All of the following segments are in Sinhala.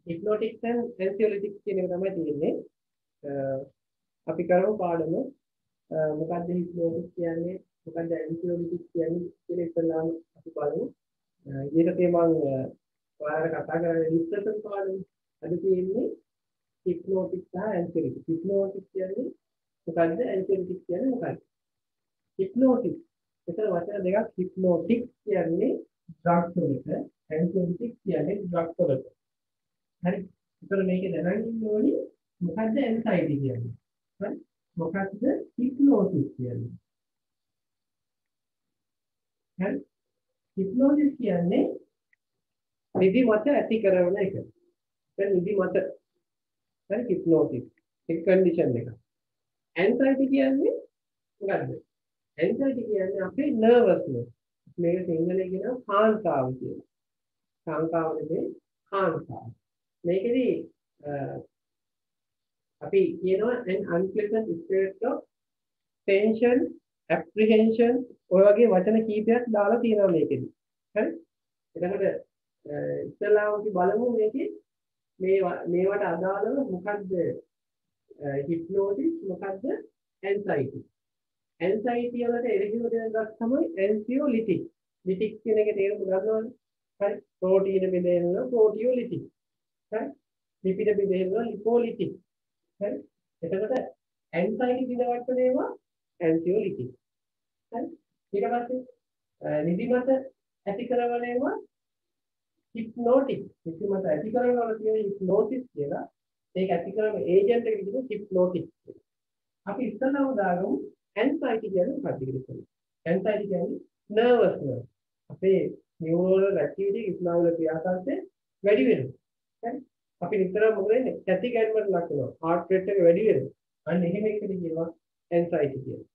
හිප්නොටික්ස් and anxiolytics කියන එක තමයි තියෙන්නේ. අපි කරමු පාඩම. මොකක්ද හිප්නොටික්ස් කියන්නේ? මොකක්ද anxiolytics කියන්නේ කියලා ඉස්සෙල්ලාම අපි බලමු. ඊට මම ඔයාලට කතා කරන්නේ ඩිස්කෂන් පාඩම. අද තියෙන්නේ හිප්නොටික්ස් සහ anxiolytics. හිප්නොටික්ස් කියන්නේ මොකක්ද? anxiolytics කියන්නේ මොකක්ද? හිප්නොටික්ස් එතන වචන දෙකක්. හිප්නොටික්ස් කියන්නේ ඩ්‍රග්ස් වලට, anxiolytics කියන්නේ ඩ්‍රග්ස් වලට. හරි. ඒතර මේකේ දැනගන්න ඕනේ මොකද්ද anxiety කියන්නේ. හරි. මොකක්ද හිප්නොටිස් කියන්නේ. හරි. හිප්නොටිස් කියන්නේ නිදිමත ඇති කරන එක. දැන් නිදිමත. හරි හිප්නොටිස්. ඒක කන්ඩිෂන් එක. anxiety කියන්නේ මොකද්ද? anxiety කියන්නේ අපේ nervousness. මේක සිංහලේ කියනවා කාන්තාව කියලා. කාන්තාව නෙමෙයි කාන්තාව. මේකෙදි අපි කියනවා an unpleasant state of tension, apprehension ඔය වගේ වචන කීපයක් දාලා තියෙනවා මේකෙදි. හරි? එතකොට ඉස්සලාම අපි බලමු මේකේ මේවට අදාළව මොකද්ද හිප්නොටිස් මොකද්ද anxiety. anxiety වලට එරෙහිව දෙන එකක් තමයි anxiolytic. lytic කියන එකේ තේරුම ගන්නවනේ. හරි? ප්‍රෝටීන බෙදෙනවා proteolytic. හරි? ලිපිඩ බෙදෙනවා lipolytic. හරි? එතකොට anxiety දිනවට්ටනේවා anxiolytic. හරි? ඊට පස්සේ නිදිමත ඇති කරවලේවා hypnotic. නිදිමත ඇති කරවල තියෙන hypnosis කියලා. ඒක ඇති කරන ඒජන්ට් එක විදිහට hypnotic. අපි ඉස්සෙල්ලාම දාගමු anxiety කියන්නේ මොකක්ද කියලා. anxiety කියන්නේ nervousness. අපේ neuronal activity ඉස්ලාවල ක්‍රියාකාරීත්වය වැඩි වෙනවා. හරි? අපි නිතරම මොකද වෙන්නේ? කැටි ගැන්මට ලක් වෙනවා. heart rate එක වැඩි වෙනවා. අන්න එහෙම එකද කියනවා anxiety කියලා.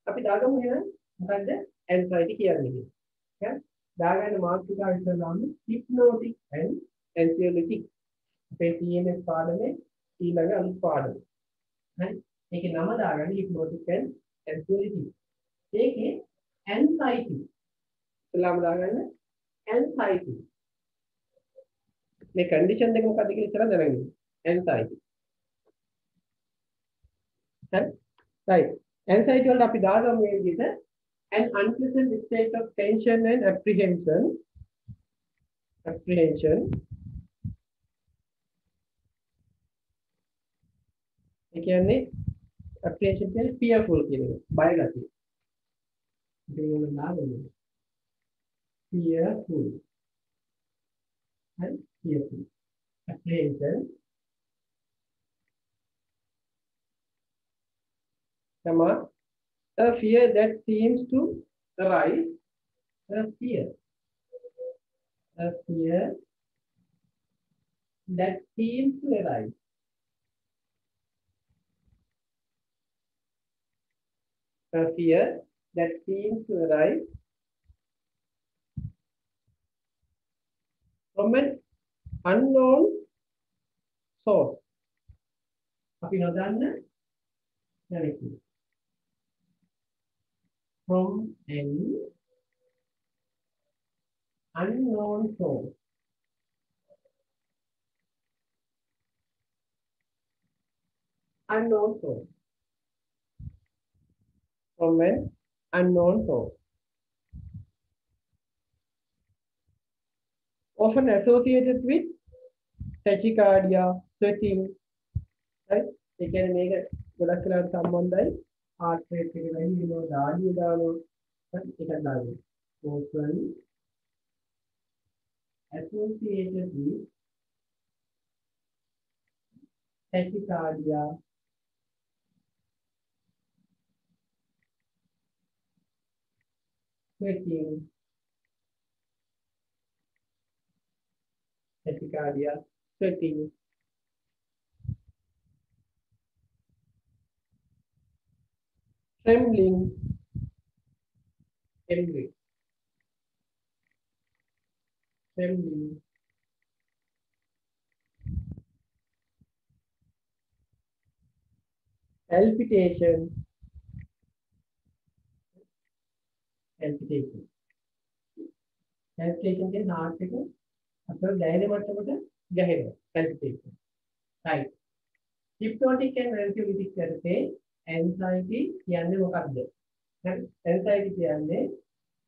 අපි දාගමු එහෙනම් මොකද්ද anxiety කියන්නේ කියලා. හරි? දාගන්න මාතෘකාව ඉස්සෙල්ලාම hypnotic and anxiolytic. අපේ TMS පාඩමේ ඊළඟ අලුත් පාඩම. හරි? මේකේ නම දාගන්න hypnotic and anxiolytic. ඒකේ anxiety ඉස්සෙල්ලාම දාගන්න anxiety. මේ කන්ඩිෂන් දෙක මොකක්ද කියලා ඉස්සරහ දැනගන්න. anxiety. හරි? right. anxiety වලට අපි දාගමු මේ විදිහට an unpleasant state of tension and apprehension. ඒ කියන්නේ apprehension කියන්නේ fearful කියන එක. බය ගතිය. ඒක නාමය. fearful. and fearful. Apprehension. Comma, a fear that seems to arise. A fear that seems to arise. A fear that seems to arise from an unknown source. අපි නොදන්න දැනකින්. From an unknown source. Unknown source. From an unknown source. Often associated with tachycardia, sweating. Right? ඒ කියන්නේ මේක ගොඩක් වෙලාවට සම්බන්ධයි heart rate එක වැඩි වෙනවා, දාඩිය දානවා. ඒකත් දාගන්න. Often associated with tachycardia, sweating. Tachycardia, sweating. Trembling. Palpitation. Palpitation කියන්නේ heart එක අපේ දැනෙන මට්ටමට ගැහෙනවා. palpitation. Right. Hypnotic and anxiolytic therapy anxiety කියන්නේ මොකක්ද? හරි. anxiety කියන්නේ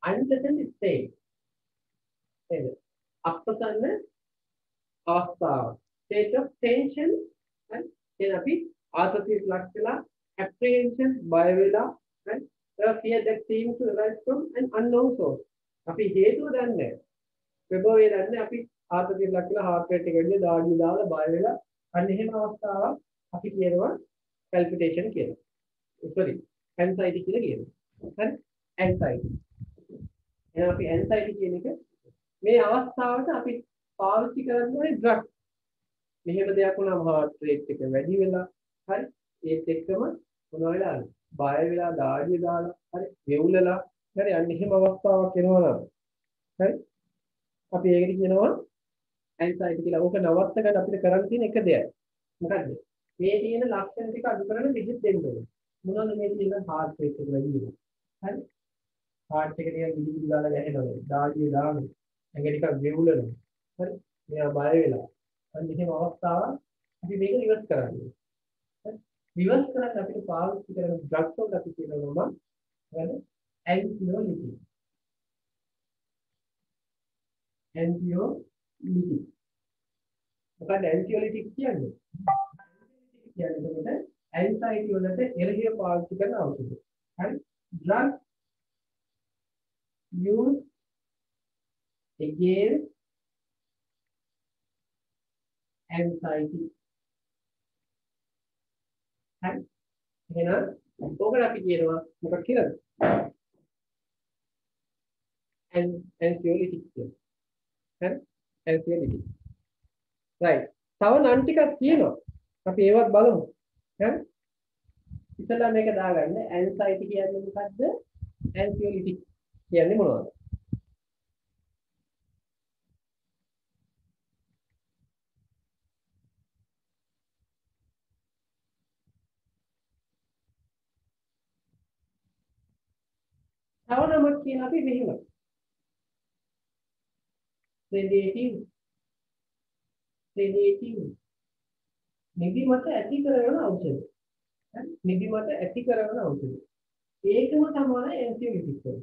unpleasant state. නේද? අප්‍රසන්න අවස්ථාව. State of tension and then අපි ආතතියට ලක් වෙලා apprehension බය වෙලා and the fear that seems to arise from an unknown source. අපි හේතුව දන්නේ නැහැ. ප්‍රබෝධය දන්නේ අපි ආතතියට ලක් වෙලා heart rate එක වැඩි දාඩිය දාලා බය වෙලා අන්න එහෙම අවස්ථාවක් අපි කියනවා palpitation කියලා. sorry anxiety කියලා කියනවා. හරි anxiety. එහෙනම් අපි anxiety කියන එක මේ අවස්ථාවට අපි පාවිච්චි කරන්නේ drug. මෙහෙම දෙයක් වුණාම heart rate එක වැඩි වෙලා හරි ඒත් එක්කම මොන වෙලාද බය වෙලා දාඩිය දාලා හරි වෙවුලලා හරි අන්න එහෙම අවස්ථාවක් එනවා නම් හරි අපි ඒකට කියනවා anxiety කියලා. ඕක නවත්ත ගන්න අපිට කරන්න තියෙන එක දෙයක්. මොකද්ද? මේ තියෙන ලක්ෂණ ටික අඩු කරන විදිහට දෙන්න ඕනේ. මොනවද මේ තියෙන heart rate එක වැඩි වෙනවා. හරි heart එක ටික ගිඩි ගිඩි ගාලා ගැහෙනවා. දාඩිය දානවා. ඇඟ ටිකක් වෙවුලනවා. හරි මෙයා බය වෙලා අන්න එහෙම අවස්ථාවක් අපි මේක රිවර්ස් කරන්නේ. හරි රිවර්ස් කරන්න අපිට පාවිච්චි කරන ඩ්‍රග්ස් වල අපි කියනවා මොකද? ඇන්ටියෝලිටික්. ඇන්ටියෝලිටික්. මොකද ඇන්ටියෝලිටික් කියන්නේ? කියන්නේ එතකොට ඇන්සයිටි වලට එළහිය පාවිච්චි කරන ඖෂධ. හරි ඩ්‍රග් used against anxiety. හරි එහෙනම් ඕකට අපි කියනවා මොකක් කියලාද? anxiolytic කියලා. හරි anxiolytic. right. තව නම් ටිකක් තියෙනවා. අපි ඒවත් බලමු. හරි ඉතලා මේක දාගන්න anxiety කියන්නේ මොකද්ද? anxiolytic කියන්නේ මොනවද? තව නමක් කියන අපි මෙහෙම sedative නිදිමත ඇති කරන ඖෂධ. හරි නිදිමත ඇති කරන ඖෂධ. ඒකම තමයි anxiolytic එක.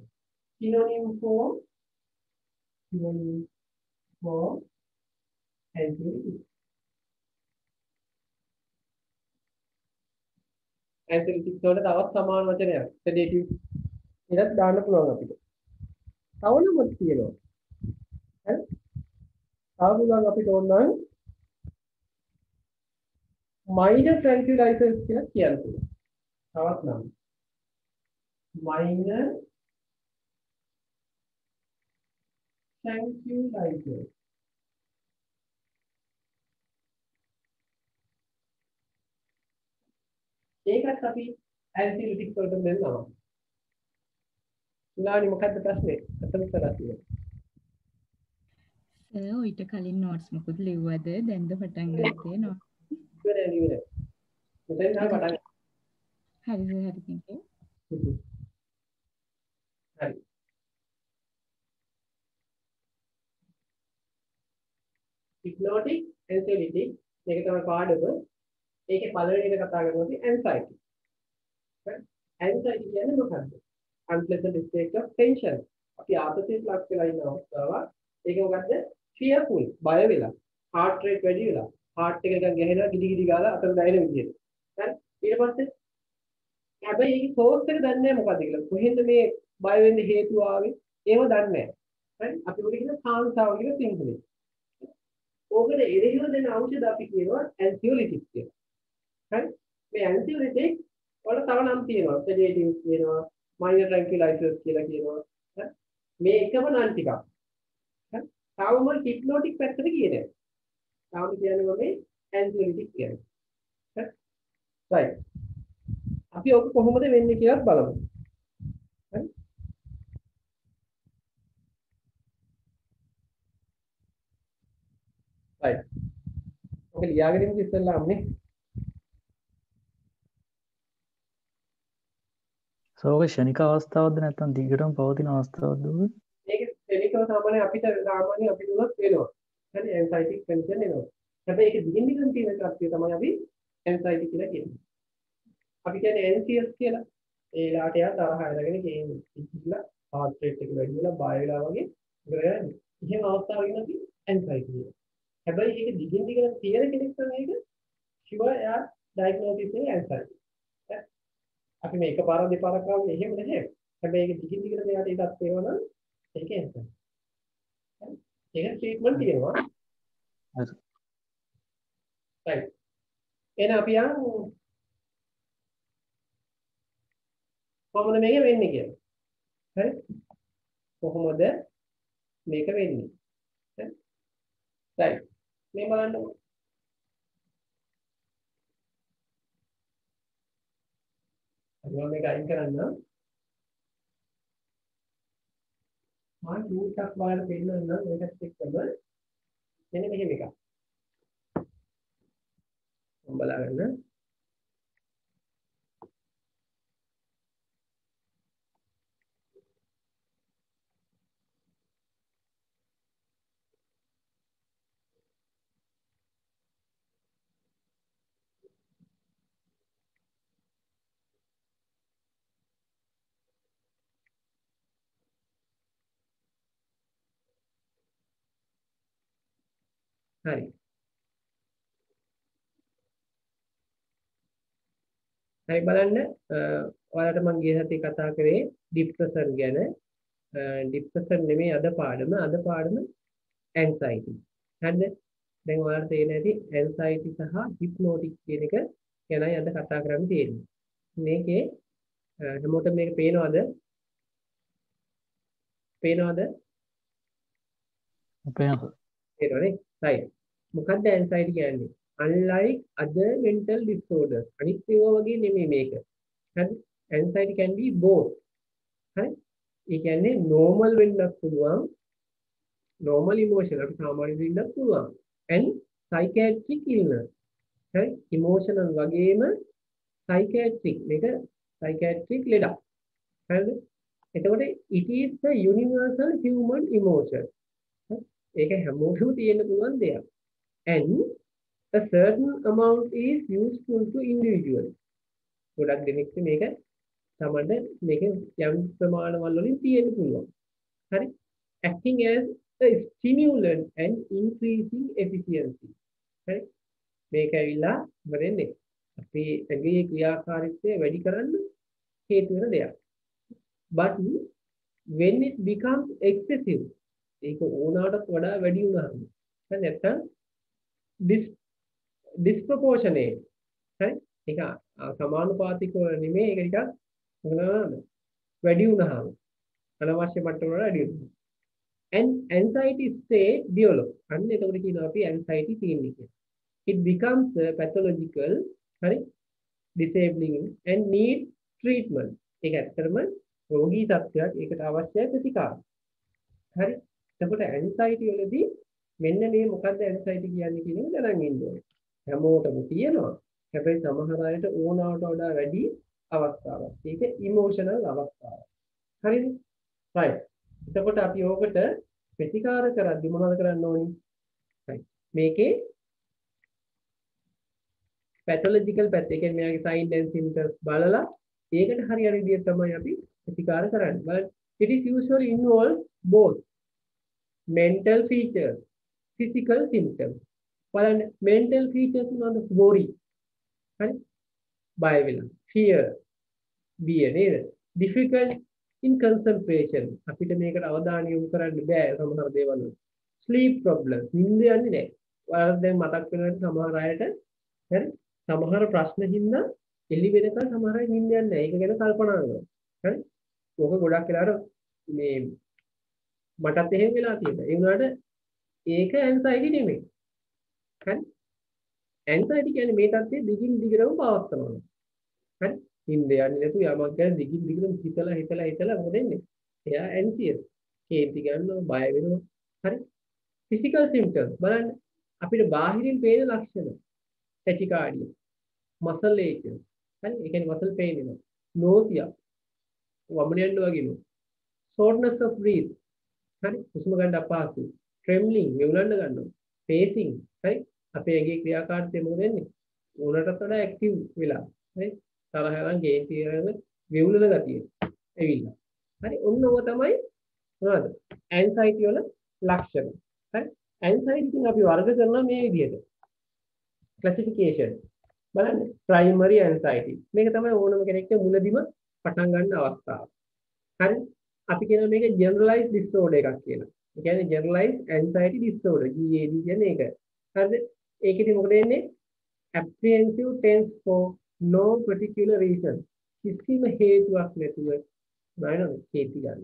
synonym for anxiolytic. anxiolytic වලට තවත් සමාන වචනයක් sedative එකක් දාන්න පුළුවන් අපිට. තව නමක් තියෙනවා. හරි ආවුලන් අපිට ඕන නම් minor tranquilizers කියලා කියනවා. තවත් නම් minor tranquilizers. ඒකත් අපි anxiolytic වලට දෙන්නවා. උනානි මොකද්ද ප්‍රශ්නේ? අතන කරලා තියෙනවා. ඊට කලින් notes මොකද ලිව්වද? දැන්ද පටන් ගත්තේ notes? ඉවරයි. මෙතෙන් තමයි පටන් ගන්නේ. හරි thank you. හරි. hypnotic anxiolytic මේක තමයි පාඩම. ඒකේ පළවෙනි එක කතා කරනවා anxiety. anxiety කියන්නේ මොකක්ද? unpleasant state of tension. අපි ආතතියට ලක් වෙලා ඉන්න අවස්ථාවක්. ඒක මොකද්ද? fearful බය වෙලා. heart rate වැඩි වෙලා. heart එක නිකන් ගැහෙනවා ගිඩි ගිඩි ගාලා අතන දැනෙන විදියට. හරි. ඊට පස්සේ හැබැයි ඒකේ source එක දන්නේ නැහැ මොකද්ද කියලා. කොහෙන්ද මේ බය වෙන්න හේතුව ආවේ? ඒව දන්නේ නැහැ. හරි. අපි මොකද කියන කාන්තාව කියලා සිංහලෙන්. ඕකට එරෙහිව දෙන ඖෂධ අපි කියනවා anxiolytic කියලා. හරි. මේ anxiolytic වල තව නම් තියෙනවා. sedatives කියනවා. minor tranquilizers කියලා කියනවා. හරි. මේ එකම නම් ටිකක්. හරි. තාම hypnotic පැත්තට කියන්නේ. තාම කියන්නේ මේ anxiolytic කියන්නේ. හරි. right. අපි ඔක කොහොමද වෙන්නේ කියලා බලමු. හරි. right. ඔක ලියාගෙන ඉන්න ඉස්සෙල්ලාම නේ. සෝක ෂණික අවස්ථාවක්ද නැත්නම් දිගටම පවතින අවස්ථාවක්ද? මේක ක්ලිනිකව සාමාන්‍ය අපිට සාමාන්‍ය අපිට උනත් වෙනවා. හරි anxiety tension එනවා. හැබැයි ඒක දිගින් දිගටම තියෙන කර්තිය තමයි අපි anxiety කියලා කියන්නේ. අපි කියන්නේ anxious කියලා. ඒ ලාට යා තරහ අරගෙන කියන්නේ. ඉතිලා heart rate එක වැඩි වෙලා බය වෙලා වගේ ඉවරයි. එහෙම අවස්ථාවක ඉන්න අපි anxiety කියනවා. හැබැයි ඒක දිගින් දිගටම තියෙන කෙනෙක් නම් ඒක sure යා diagnosis එකේ anxiety. අපි මේ එකපාරක් දෙපාරක් කරන්නේ එහෙම නැහැ. හැබැයි ඒක දිගින් දිගටම යාට ඒකත් ඒවනම් ඒක anxiety. ඒක ට්‍රීට්මන්ට් තියෙනවා. හරි. right. එහෙනම් අපි යන් කොහොමද මේක වෙන්නේ කියලා. හරි? කොහොමද මේක වෙන්නේ? හරි? right. මේ බලන්න. අපි මේක අයින් කරන්න. මම ටූල්ස් එකක් බලන්න පෙන්නන්න මේකත් එක්කම මෙන්න මෙහෙම එකක්. මම බලාගන්න. හරි. හරි බලන්න ඔයාලට මම ගිය සතියේ කතා කරේ ડિප්‍රෙෂන් ගැන. ડિප්‍රෙෂන් නෙමෙයි අද පාඩම anxiety. හරිද? දැන් ඔයාලට තේරෙන්නේ නැති anxiety සහ hypnotic කියන එක ගැනයි අද කතා කරන්න තියෙන්නේ. මේකේ හැමෝටම මේක පේනවද? පේනවද? පේනවනේ. right. මොකක්ද anxiety කියන්නේ? Unlike other mental disorders. අනිත් ඒවා වගේ නෙමෙයි මේක. හරි? Anxiety can be both. හරි? ඒ කියන්නේ normal වෙන්නත් පුළුවන්. normal emotion අපි සාමාන්‍ය වෙන්නත් පුළුවන්. and psychiatric illness. හරි? emotional වගේම psychiatric මේක psychiatric ලෙඩක්. හරිද? එතකොට it is the universal human emotion. ඒක හැමෝටම තියෙන්න පුළුවන් දෙයක්. and a certain amount is useful to individuals. ගොඩක් දෙනෙක් මේක තමයි මේක යම් ප්‍රමාණවල වලින් තියෙන්න පුළුවන්. හරි? acting as a stimulant and increasing efficiency. හරි? මේක ඇවිල්ලා මොකදන්නේ? අපි ඇඟේ ක්‍රියාකාරීත්වය වැඩි කරන්න හේතු වෙන දෙයක්. but when it becomes excessive ඒක ඕනාටත් වඩා වැඩි වුණාම නැත්නම් disproportionate හරි ඒක සමානුපාතිකව නෙමෙයි ඒක ටිකක් මොනවාද වැඩි වුණාම අනවශ්‍ය මට්ටමකට වැඩි වෙනවා and anxiety state develop අන්න එතකොට කියනවා අපි anxiety තියෙන්නේ කියලා it becomes pathological හරි disabling and need treatment ඒක ඇත්තටම රෝගී තත්ත්වයක් ඒකට අවශ්‍ය ප්‍රතිකාර හරි එතකොට anxiety වලදී මෙන්න මේ මොකද්ද anxiety කියන්නේ කියන එක දැනගන්න ඕනේ. හැමෝටම තියෙනවා. හැබැයි සමහර අයට ඕනවට වඩා වැඩි අවස්ථාවක්. ඒක emotional අවස්ථාවක්. හරිද? right. එතකොට අපි ඕකට ප්‍රතිකාර කරද්දි මොනවද කරන්න ඕනේ? right. මේකේ pathological පැත්ත ඒ කියන්නේ මෙයාගේ signs and symptoms බලලා ඒකට හරියට විදිහට තමයි අපි ප්‍රතිකාර කරන්නේ. බලන්න. It is usually involve both mental features physical symptoms බලන්න mental features මොනවද worry හරි බය වෙලා fear බිය නේද difficult in concentration අපිට මේකට අවධානය යොමු කරන්න බෑ සමහර දේවල් sleep problems නිින්ද යන්නේ නැහැ ඔයාලා දැන් මතක් වෙනකොට සමහර අයට හරි සමහර ප්‍රශ්න හින්දා එළි වෙනකන් සමහර අය නිින්ද යන්නේ නැහැ ඒක ගැන කල්පනා කරනවා හරි ඕක ගොඩක් වෙලාවට මේ මටත් එහෙම වෙලා තියෙනවා ඒ වුණාට ඒක anxiety නෙමෙයි. හරි? anxiety කියන්නේ මේ තත්ත්වයේ දිගින් දිගටම පවත්වනවා. හරි? නිින්ද යන්නේ නැතු යමක් ගැන දිගින් දිගටම හිතලා මොකද වෙන්නේ? එයා anxious. කේන්ති ගන්නවා, බය වෙනවා. හරි? physical symptoms බලන්න අපිට බාහිරින් පේන ලක්ෂණ. tachycardia, muscle ache. හරි? ඒ කියන්නේ muscle pain එනවා. nausea. වමන යන්න වගේ නෝ. shortness of breath. හරි? හුස්ම ගන්න අපහසුයි. trembling වෙවුලන්න ගන්නවා pacing right අපේ ඇඟේ ක්‍රියාකාරීත්වය මොකද වෙන්නේ? ඕනටත් වඩා ඇක්ටිව් වෙලා. හරි? තරහයන් ගේතියන වෙවුලන ගතිය. එවිලා. හරි? ඔන්න ඕක තමයි මොනවද? ඇන්සයිටි වල ලක්ෂණ. හරි? ඇන්සයිටි එක අපි වර්ග කරනවා මේ විදිහට. ක්ලාසිෆිකේෂන්. බලන්න. Primary anxiety. මේක තමයි ඕනම කෙනෙක්ට මුලදිම පටන් ගන්න අවස්ථාව. හරි? අපි කියන මේක ජෙනරලයිස් ඩිසෝඩර් එකක් කියලා. ඒ කියන්නේ ජෙනරලයිස් ඇන්සයිටි ඩිසෝඩර් GAD කියන්නේ ඒක. හරිද? ඒකෙදි මොකද වෙන්නේ? apprehensive tense for no particular reason. කිසිම හේතුවක් නැතුව බලන්න කේති ගන්න.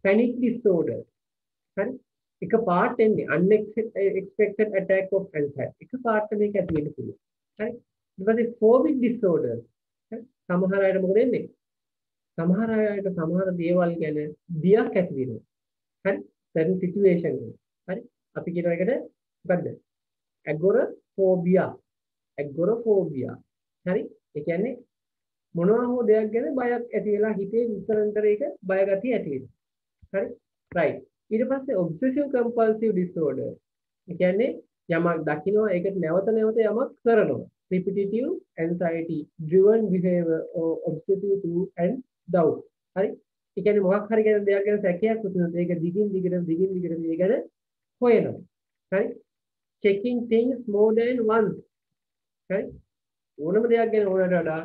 panic disorder. හරි? එක පාට එන්නේ unexpected attack of anxiety. එක පාට මේක ඇති වෙන්න පුළුවන්. හරි? ඊට පස්සේ phobic disorder. හරි? සමහර අයට මොකද වෙන්නේ? සමහර අයට සමහර දේවල් ගැන බියක් ඇති වෙනවා. හරි? certain situation වල. හරි? අපි කියන එකට මොකද්ද? agoraphobiya. agoraphobiya. හරි? ඒ කියන්නේ මොනවා හෝ දෙයක් ගැන බයක් ඇති වෙලා හිතේ විතරන්තර ඒක බය ගතිය ඇති වෙනවා. හරි? right. ඊට පස්සේ obsessive compulsive disorder. ඒ කියන්නේ යමක් දකිනවා ඒකට නැවත නැවත යමක් කරනවා. repetitive anxiety driven behavior or obsessive to and doubt. හරි? ඒ කියන්නේ මොකක් හරි ගැන දෙයක් ගැන සැකයක් උතුනොත් ඒක දිගින් දිගට මේ ගැන හොයනවා. හරි? checking things more than once. හරි? ඕනම දෙයක් ගැන ඕනට වඩා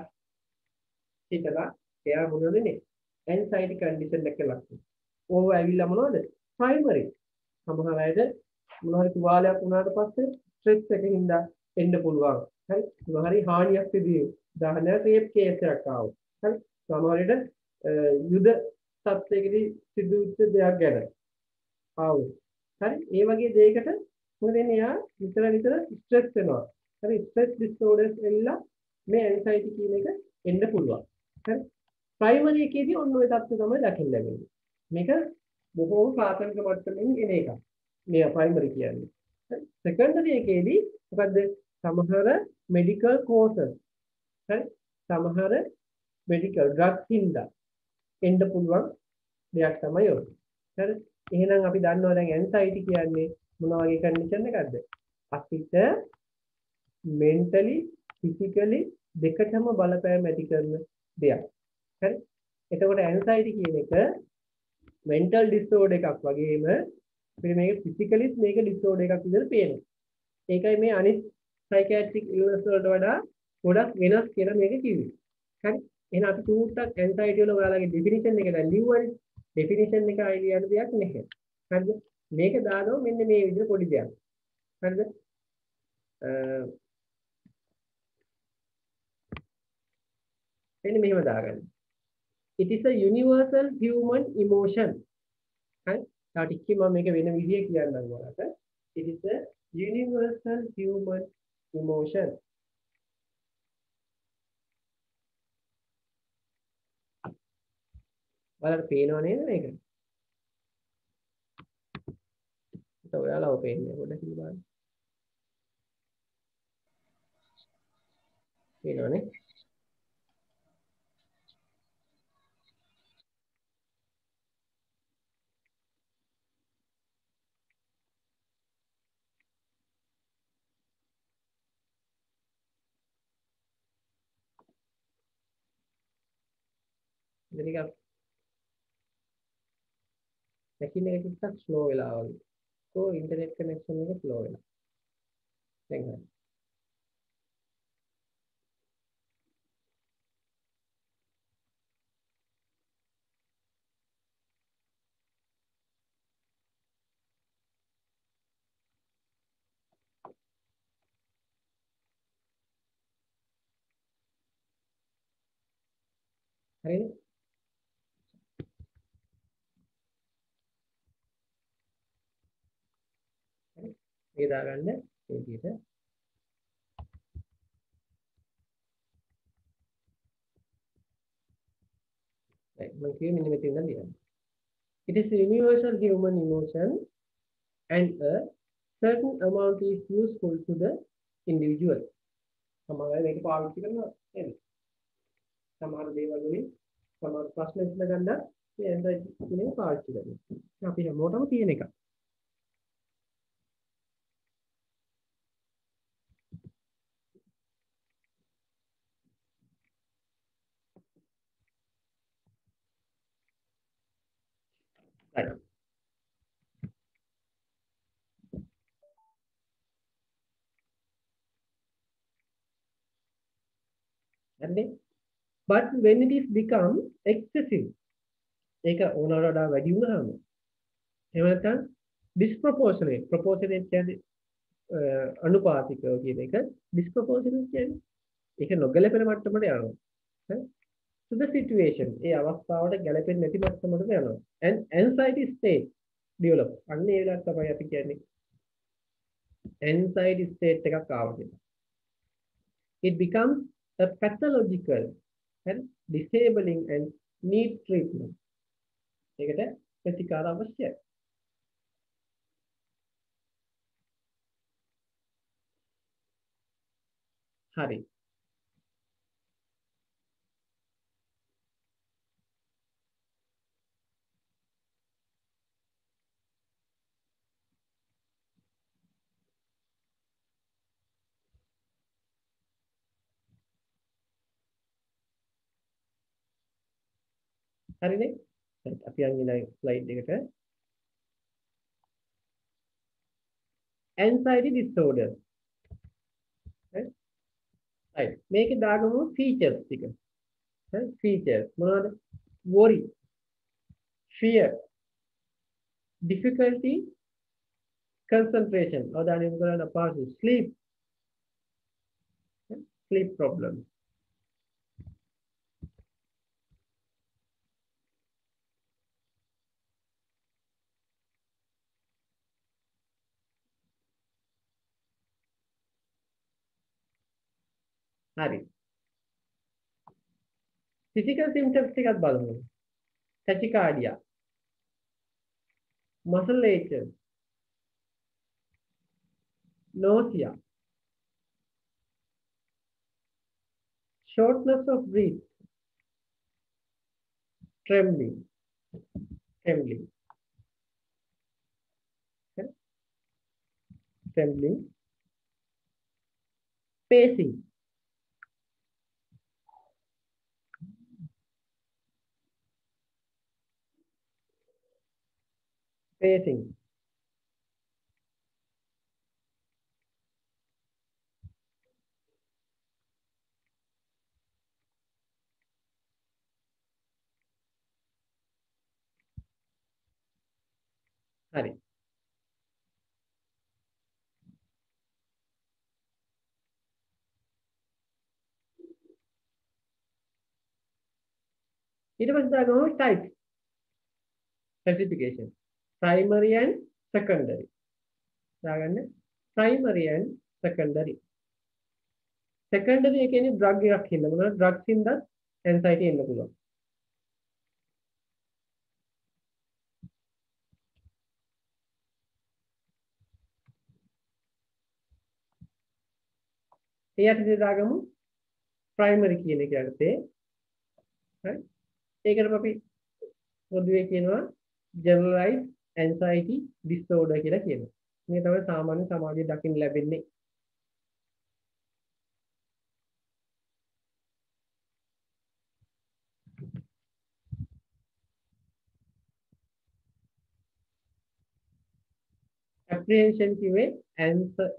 හිතලා එයා මොනවද වෙන්නේ? anxiety condition එක ලක්ෂණ. ඕව ඇවිල්ලා මොනවද? primary. සමහර අයට මොනවා හරි තුවාලයක් වුණාට පස්සේ ස්ට්‍රෙස් එකකින් එන්න පුළුවන්. හරි? මොනවා හරි හානියක් සිදුවේ. උදාහරණයක් රේප් කේස් එකක් ආවොත්. හරි? සමහර විට යුද තත්ත්වයකදී සිදුවෙච්ච දෙයක් ගැන ආවොත්. හරි? ඒ වගේ දෙයකට මොකද වෙන්නේ? යා විතර ස්ට්‍රෙස් වෙනවා. හරි? ස්ට්‍රෙස් ඩිසෝඩර්ස් එල්ලා මේ ඇන්සයිටි කියන එක එන්න පුළුවන්. හරි? ප්‍රයිමරි එකේදී ඔන්න ඔය තත්ත්වය තමයි දකින්න ලැබෙන්නේ. මේක බොහෝම ප්‍රාථමික මට්ටමින් එන එකක්. මේ ප්‍රයිමරි කියන්නේ. හරි? සෙකන්ඩරි එකේදී මොකද්ද? සමහර මෙඩිකල් කෝසස්. හරි? සමහර මෙඩිකල් ඩ්‍රග්ස් හින්දා එන්න පුළුවන් දෙයක් තමයි ඔය. හරි? එහෙනම් අපි දන්නවා දැන් ඇන්සයිටි කියන්නේ මොන වගේ කන්ඩිෂන් එකක්ද? අපිට mentally physically දෙකටම බලපෑම් ඇති කරන දෙයක්. හරි? එතකොට ඇන්සයිටි කියන එක mental disorder එකක් වගේම මේක physically මේක disorder එකක් විදිහට පේනවා. ඒකයි මේ අනිත් psychiatric illness වලට වඩා ගොඩක් වෙනස් කියලා මේක කිව්වේ. හරි? එහෙනම් අපි චූට්ටක් ඇන්සයිටි වල ඔයාලගේ definition එක දැන් ලිව්වනේ. definition එක අයිලියට දෙයක් නැහැ. හරිද? මේක දානවා මෙන්න මේ විදිහට පොඩි දෙයක්. හරිද? එන්න මෙහෙම දාගන්න. It is a universal human emotion. හරි? තාටික්කේ මම මේක වෙන විදිහේ කියන්නම් ඔයාලට. It is a universal human emotion. ඔයාලට පේනව නේද මේක? ඒක ඔයාලව පේන්නේ පොඩ්ඩක් බලන්න. පේනවනේ? මේක මැෂින් එක ටිකක් ස්ලෝ වෙලා වගේ. So ඉන්ටර්නෙට් කනෙක්ෂන් එක ස්ලෝ වෙලා. දැන් හරි. හරිද? හරි. මේ දාගන්න මේ විදිහට. right මම කියේ මෙන්න මෙතන ඉඳන් ලියන්න. It is a universal human emotion and a certain amount is useful to the individual. සමහර අය මේක පාවිච්චි කරනවා නේද? සමහර දේවල් වලින් සමහර ප්‍රශ්න විසඳගන්න මේ ඇන්සයිටි කියන එක පාවිච්චි කරනවා. අපි හැමෝටම තියෙන එකක්. right. But when it is become excessive, ඒක ඕනකට වඩා වැඩි වුණාම එහෙම නැත්නම් disproportionate proportionate කියන්නේ අනුපාතිකව කියන එක disproportionate කියන්නේ ඒක නොගැලපෙන මට්ටමට යනවා to the situation ඒ අවස්ථාවට ගැලපෙන්නේ නැති මට්ටමකට යනවා and anxiety state develop අන්න ඒ වෙලාවට තමයි අපි කියන්නේ anxiety state එකක් ආවා කියලා it becomes a pathological and disabling and need treatment ඒකට ප්‍රතිකාර අවශ්‍යයි. හරි. හරිනේ? අපි යන් ඊළඟ ස්ලයිඩ් එකට anxiety disorder right මේකේ දාගමු features ටික හරි features මොනවද worry fear difficulty concentration අවධානය යොමු කරන්න අපහසු sleep problem හරි physical symptoms ටිකක් බලමු tachycardia muscle aches nausea shortness of breath trembling okay? trembling pacing pacing හරි ඊට පස්සේ දාගමු type classification primary and secondary දාගන්න primary and secondary secondary කියන්නේ drug එකක් හින්දා මොනවාද drugs හින්දා anxiety එන්න පුළුවන් එයාට දාගමු primary කියන එක යටතේ හරි ඒකට අපි පොදුවේ කියනවා generalized anxiety disorder කියලා කියනවා. මේ තමයි සාමාන්‍ය සමාජයේ දකින්න ලැබෙන්නේ. apprehension කිව්වේ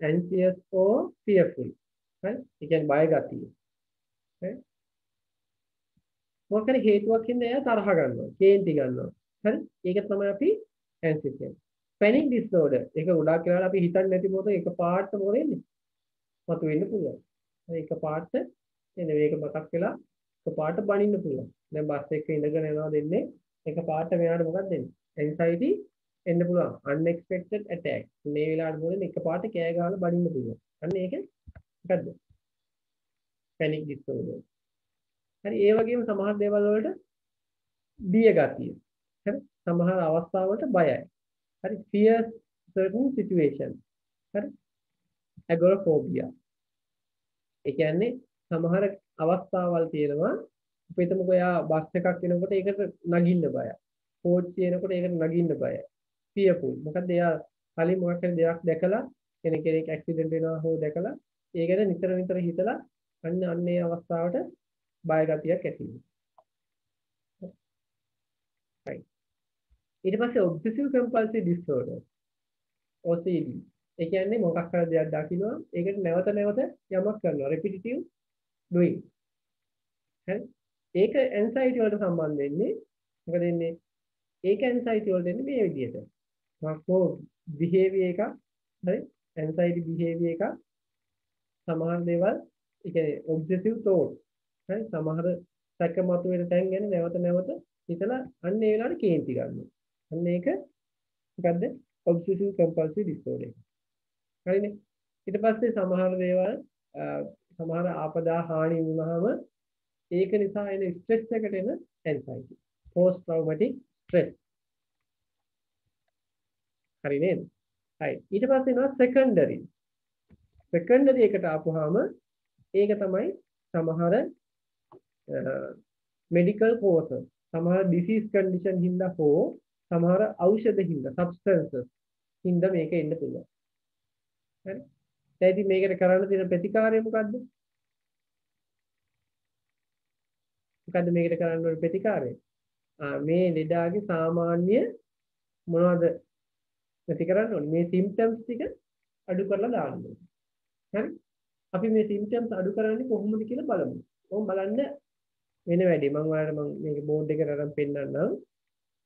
anxious or fearful. හරි? ඒ කියන්නේ බය ගතිය. හරි? මොකද හේතුවක් හින්දා එයා තරහ ගන්නවා, කේන්ති ගන්නවා. හරි? ඒක තමයි අපි anxious කියන්නේ. panic disorder. ඒක ගොඩාක් වෙලාවට අපි හිතන්නේ නැති මොකද එකපාරට මොකද වෙන්නේ? මතුවෙන්න පුළුවන්. හරි එකපාරට එන මේක මතක් වෙලා එකපාරට බනින්න පුළුවන්. දැන් බස් එකක ඉඳගෙන යනවා දෙන්නේ එකපාරට මෙයාට මොකක්ද දෙන්නේ? anxiety එන්න පුළුවන්. unexpected attack. මේ වෙලාවට මොකද එකපාරට කෑ ගහලා බනින්න පුළුවන්. අන්න ඒක මොකද්ද? panic disorder. හරි ඒ වගේම සමහර දේවල් වලට බිය ගතිය. හරි සමහර අවස්ථාවලට බයයි. හරි fear certain situation. හරි agoraphobia. ඒ කියන්නේ සමහර අවස්ථාවල් තියෙනවා අපි හිතමුකෝ එයා බස් එකක් එනකොට ඒකට නගින්න බයයි. කෝච්චිය එනකොට ඒකට නගින්න බයයි. fearful. මොකද එයා කලින් මොකක් හරි දෙයක් දැකලා කෙනෙක් ඇක්සිඩන්ට් වෙනවා හෝ දැකලා ඒ ගැන නිතර නිතර හිතලා අන්න ඒ අවස්ථාවට බය ගතියක් ඇති වෙනවා. right ඊට පස්සේ obsessive compulsive disorder OCD. ඒ කියන්නේ මොකක් හරි දෙයක් දකිනවා ඒකට නැවත නැවත යමක් කරනවා repetitive doing. හරි. ඒක anxiety වලට සම්බන්ධ වෙන්නේ මොකද වෙන්නේ? ඒක anxiety වලට එන්නේ මේ විදිහට. මොකෝ behavior එකක් හරි anxiety behavior එකක් සමහර දේවල් ඒ කියන්නේ obsessive thought හරි සමහර සැකමතු වෙන තැන් ගැන නැවත නැවත හිතලා අන්න ඒ වෙලාවට කේන්ති ගන්නවා. අන්න ඒක මොකද්ද? obsessive compulsive disorder. හරිනේ. ඊට පස්සේ සමහර දේවල් සමහර ආපදා හානි වුණාම ඒක නිසා එන ස්ට්‍රෙස් එකට එන anxiety. post traumatic stress. හරි නේද? හරි. ඊට පස්සේ එනවා secondary. secondary එකට ආපුවාම ඒක තමයි සමහර medical causes. සමහර disease condition හින්දා හෝ සමහර ඖෂධ හින්දා substances හින්දා මේක එන්න පුළුවන්. හරි. දැන් ඉතින් මේකට කරන්න තියෙන ප්‍රතිකාරය මොකද්ද? මොකද්ද මේකට කරන්න ඕන ප්‍රතිකාරය? මේ ලෙඩාගේ සාමාන්‍ය මොනවද ප්‍රති කරන්න ඕනේ? මේ symptoms ටික අඩු කරලා දාන්න ඕනේ. හරි? අපි මේ symptoms අඩු කරන්නේ කොහොමද කියලා බලමු. ඕම් බලන්න වෙන වැඩි මම ඔයාලට මේක බෝඩ් එකට අරන් පෙන්නන්නම්.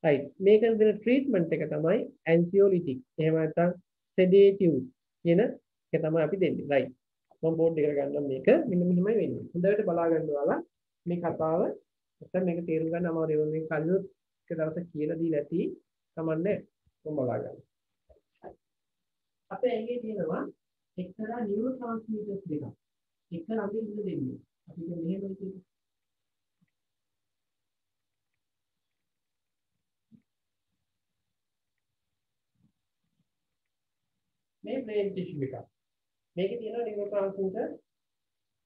right. මේක දෙන ට්‍රීට්මන්ට් එක තමයි anxiolytic. එහෙම නැත්නම් sedative කියන එක තමයි අපි දෙන්නේ. right. මම බෝඩ් එකට ගන්නම් මේක. මෙන්න මෙහෙමයි වෙන්නේ. හොඳට බලා ගන්න ඔයාලා මේ කතාව නැත්නම් මේක තේරුම් ගන්න අමාරු වෙනවා. මේ කලියොත් එක දවසක් කියලා දීලා ඇති. කමන්නේ මම බලා ගන්න. අපේ ඇඟේ තියෙනවා එක්තරා neurotransmitters දෙකක්. එක ළඟ ඉන්න දෙන්නේ. අපි මෙහෙම කියමු. මේ brain tissue එකක්. මේකේ තියෙන neurotransmitter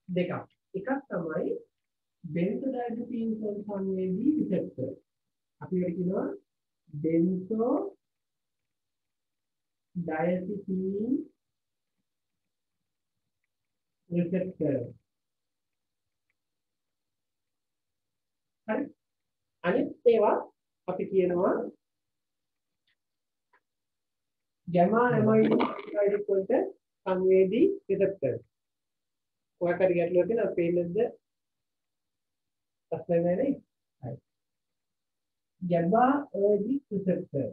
දෙකක්. එකක් තමයි benzodiazepine සංවේදී receptor. අපි ඒකට කියනවා benzodiazepine receptor. හරි. අනිත් ඒවා අපි කියනවා gamma amyloid වලට සංවේදී receptor. ඔයාලට ගැටලුවක් තියෙනවද? පේන්නේද? ප්‍රශ්න නැහැ නේ? හරි. GABAergic receptor.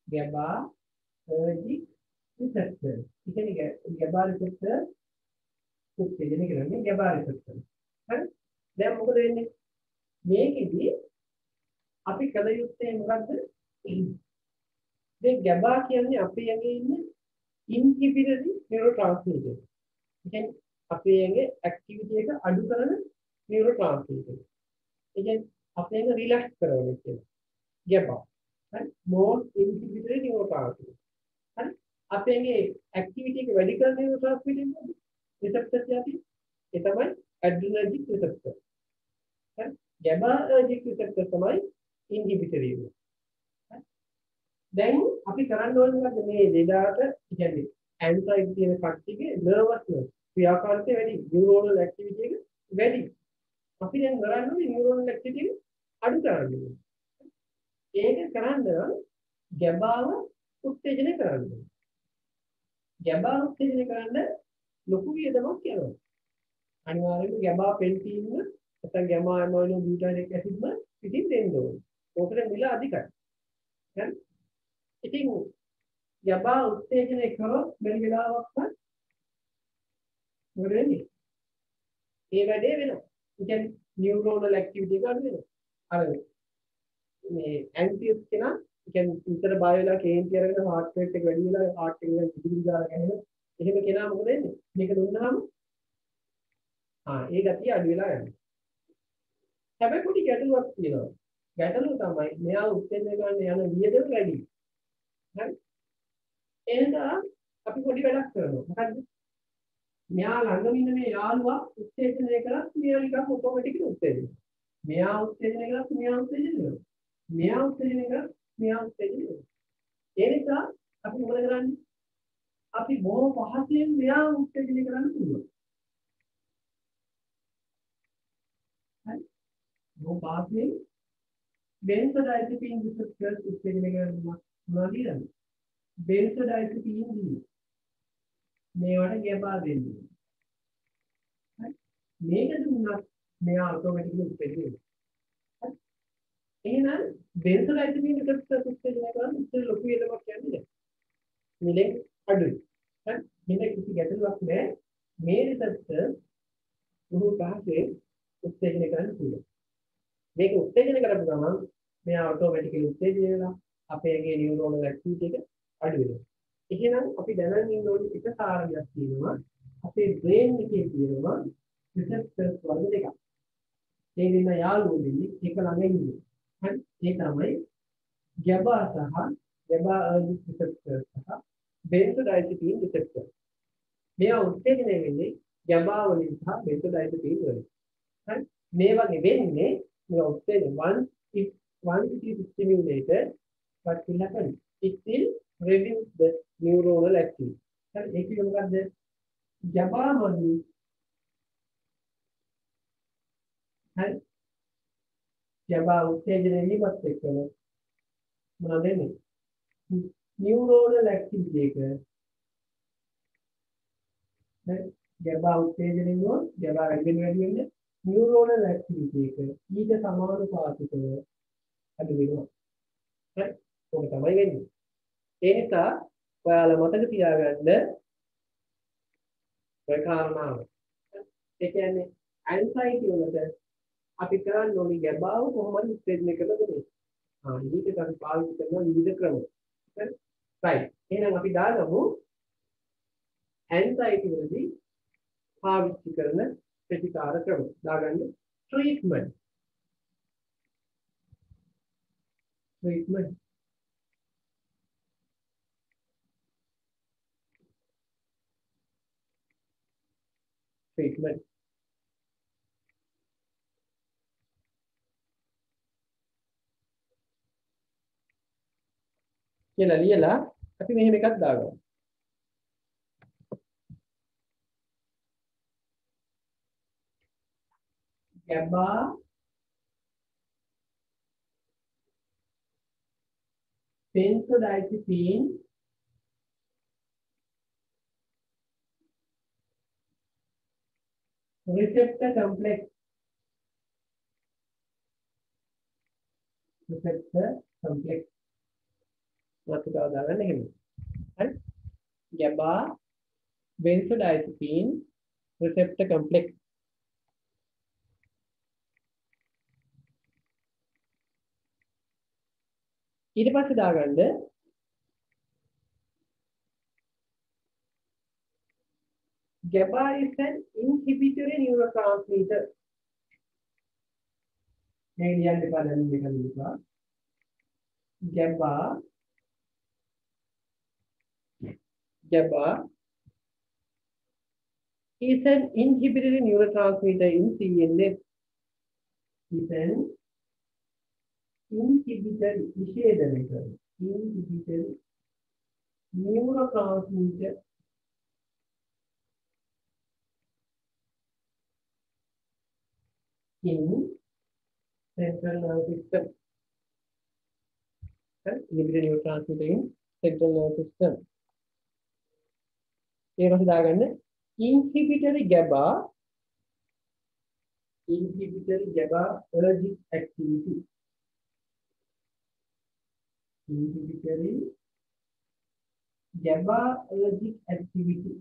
GABAergic receptor. ඉතින් GABA receptor උත්තේජනය කරන්නේ GABA receptor. හරි? දැන් මොකද වෙන්නේ? මේකෙදි අපි කල යුත්තේ මොකද්ද? දැන් GABA කියන්නේ අපේ ඇඟේ ඉන්න inhibitory neurotransmitter. කියන්නේ අපේ ඇඟේ ඇක්ටිවිටි එක අඩු කරන neurotransmitter. ඒ කියන්නේ අපේ ඇඟ රිලැක්ස් කරන එක. GABA. හරි? more inhibitory neurotransmitter. හරි? අපේ ඇඟේ ඇක්ටිවිටි එක වැඩි කරන neurotransmitter මොකද? receptor කියති. ඒ තමයි adrenergic receptor. හරි? GABAergic receptor තමයි inhibitory එක. දැන් අපි කරන්න ඕනේ මොකද්ද මේ ලෙඩාට කියන්නේ anxiety තියෙන කට්ටියගේ nervousness ක්‍රියාකාරීත්වය වැඩි neuronal activity එක වැඩි. අපි දැන් කරන්නේ neuronal activity එක අඩු කරන්න ඕනේ. ඒක කරන්න GABAව උත්තේජනය කරන්න ඕනේ. GABA උත්තේජනය කරන්න ලොකු වියදමක් යනවා. අනිවාර්යයෙන්ම GABA පෙන්ටීන් නැත්නම් gamma amino butyric acid පිටින් දෙන්න ඕනේ. ඕකට මිල අධිකයි. හරි? ඉතින් GABA උත්තේජනය කරොත් බැරි වෙලාවක්වත් මොකද වෙන්නේ? ඒ වැඩේ වෙනවා. ඒ කියන්නේ neuronal activity එක අඩු වෙනවා. අර මේ anxious කෙනා කියන්නේ විතර බය වෙලා කේන්ති අරගෙන heart rate එක වැඩි වෙලා heart එක පිටින් දාලා ගහන එහෙම කෙනා මොකද වෙන්නේ? මේක දුන්නාම ඒ ගතිය අඩු වෙලා යනවා. හැබැයි පොඩි ගැටලුවක් තියෙනවා. ගැටලුව තමයි මෙයා උත්තේජනය ගන්න යන වියදම වැඩි. හරි? එහෙනම් අපි පොඩි වැඩක් කරනවා. මොකද්ද? මෙයා ළඟම ඉන්න මේ යාළුවා උත්තේජනය කරත් මෙයා නිකන් ඔටෝමැටිකලි උත්තේජනය. මෙයා උත්තේජනය කරත් මෙයා උත්තේජනය කරනවා. මෙයා උත්තේජනය කරත් මෙයා උත්තේජනය කරනවා. ඒ නිසා අපි මොකද කරන්නේ? අපි බොහෝ පහසෙන් මෙයා උත්තේජනය කරන්න පුළුවන්. හරි? බොහෝ පහසෙන් benzodiazepine receptors උත්තේජනය කරනවා මොනවද කියන්නේ? benzodiazepine දී මේවට GABA දෙන්නේ. හරි? මේක දුන්නත් මෙයා ඔටෝමැටිකලි උත්තේජනය වෙනවා. හරි? එහෙනම් benzodiazepine receptors උත්තේජනය කරන ඉතින් ලොකු වේදමක් කියන්නේ නැහැ. මිලෙන් අඩුයි. හරි? මෙන්න කිසි ගැටලුවක් නැහැ. මේ receptors උණු පහසේ උත්තේජනය කරන්න පුළුවන්. මේක උත්තේජනය කරපු ගමන් මෙයා ඔටෝමැටිකලි උත්තේජනය වෙනවා. අපේගේ නියුරෝනල් ඇක්ටිවිටි එක අඩු වෙනවා. එහෙනම් අපි දැනගෙන ඉන්න ඕනේ එක කාරණයක් තියෙනවා. අපේ බ්‍රේන් එකේ තියෙනවා රිසෙප්ටර්ස් වර්ග දෙකක්. මේ දෙන්න යාළුවෝ දෙන්නේ එක ළඟ ඉන්නේ. හරි? ඒ තමයි GABA සහ GABAergic receptors සහ benzodiazepine receptors. මේවා උත්තේජනය වෙන්නේ GABA වලින් සහ benzodiazepine වලින්. හරි? මේ වගේ වෙන්නේ මේවා උත්තේජන once it is stimulated, what will happen? It will reduce the neuronal activity. හරි? ඒක කියන්නේ මොකද්ද? GABA වලින් හරි GABA උත්තේජනය වීමත් එක්කම මොනවද වෙන්නේ? neuronal activity එක හරි GABA උත්තේජනය වුණොත් GABA වැඩි වෙන්නේ neuronal activity එක ඊට සමානුපාතිකව අඩු වෙනවා. හරි? ඔක තමයි වෙන්නේ. ඒ නිසා ඔයාලා මතක තියාගන්න ඔය කාරණාව. ඒ කියන්නේ ඇන්සයිටි වලට අපි කරන්නේ ඕනි ගැබාව කොහොමද උත්තේජනය කරලා දෙන්නේ. ඊට අපි පාවිච්චි කරන විවිධ ක්‍රම. හරි? right. එහෙනම් අපි දාගමු ඇන්සයිටි වලදී පාවිච්චි කරන ප්‍රතිකාර ක්‍රම. දාගන්න treatment. කියලා ලියලා අපි මෙහෙම එකක් දාගමු. GABA benzodiazepine receptor complex මාතෘකාව දාගන්න එහෙම. හරි? GABA benzodiazepine receptor complex. ඊට පස්සේ දාගන්න GABA is an inhibitory neurotransmitter. මේ ලියන්න එපා දැන් මේක ලියපුවා. GABA is an inhibitory neurotransmitter in CNS. Is an inhibitory neurotransmitter in central nervous system. Inhibitory neurotransmitter in central nervous system. ඊට පස්සේ දාගන්න inhibitory GABAergic activity. Inhibitory GABAergic activity.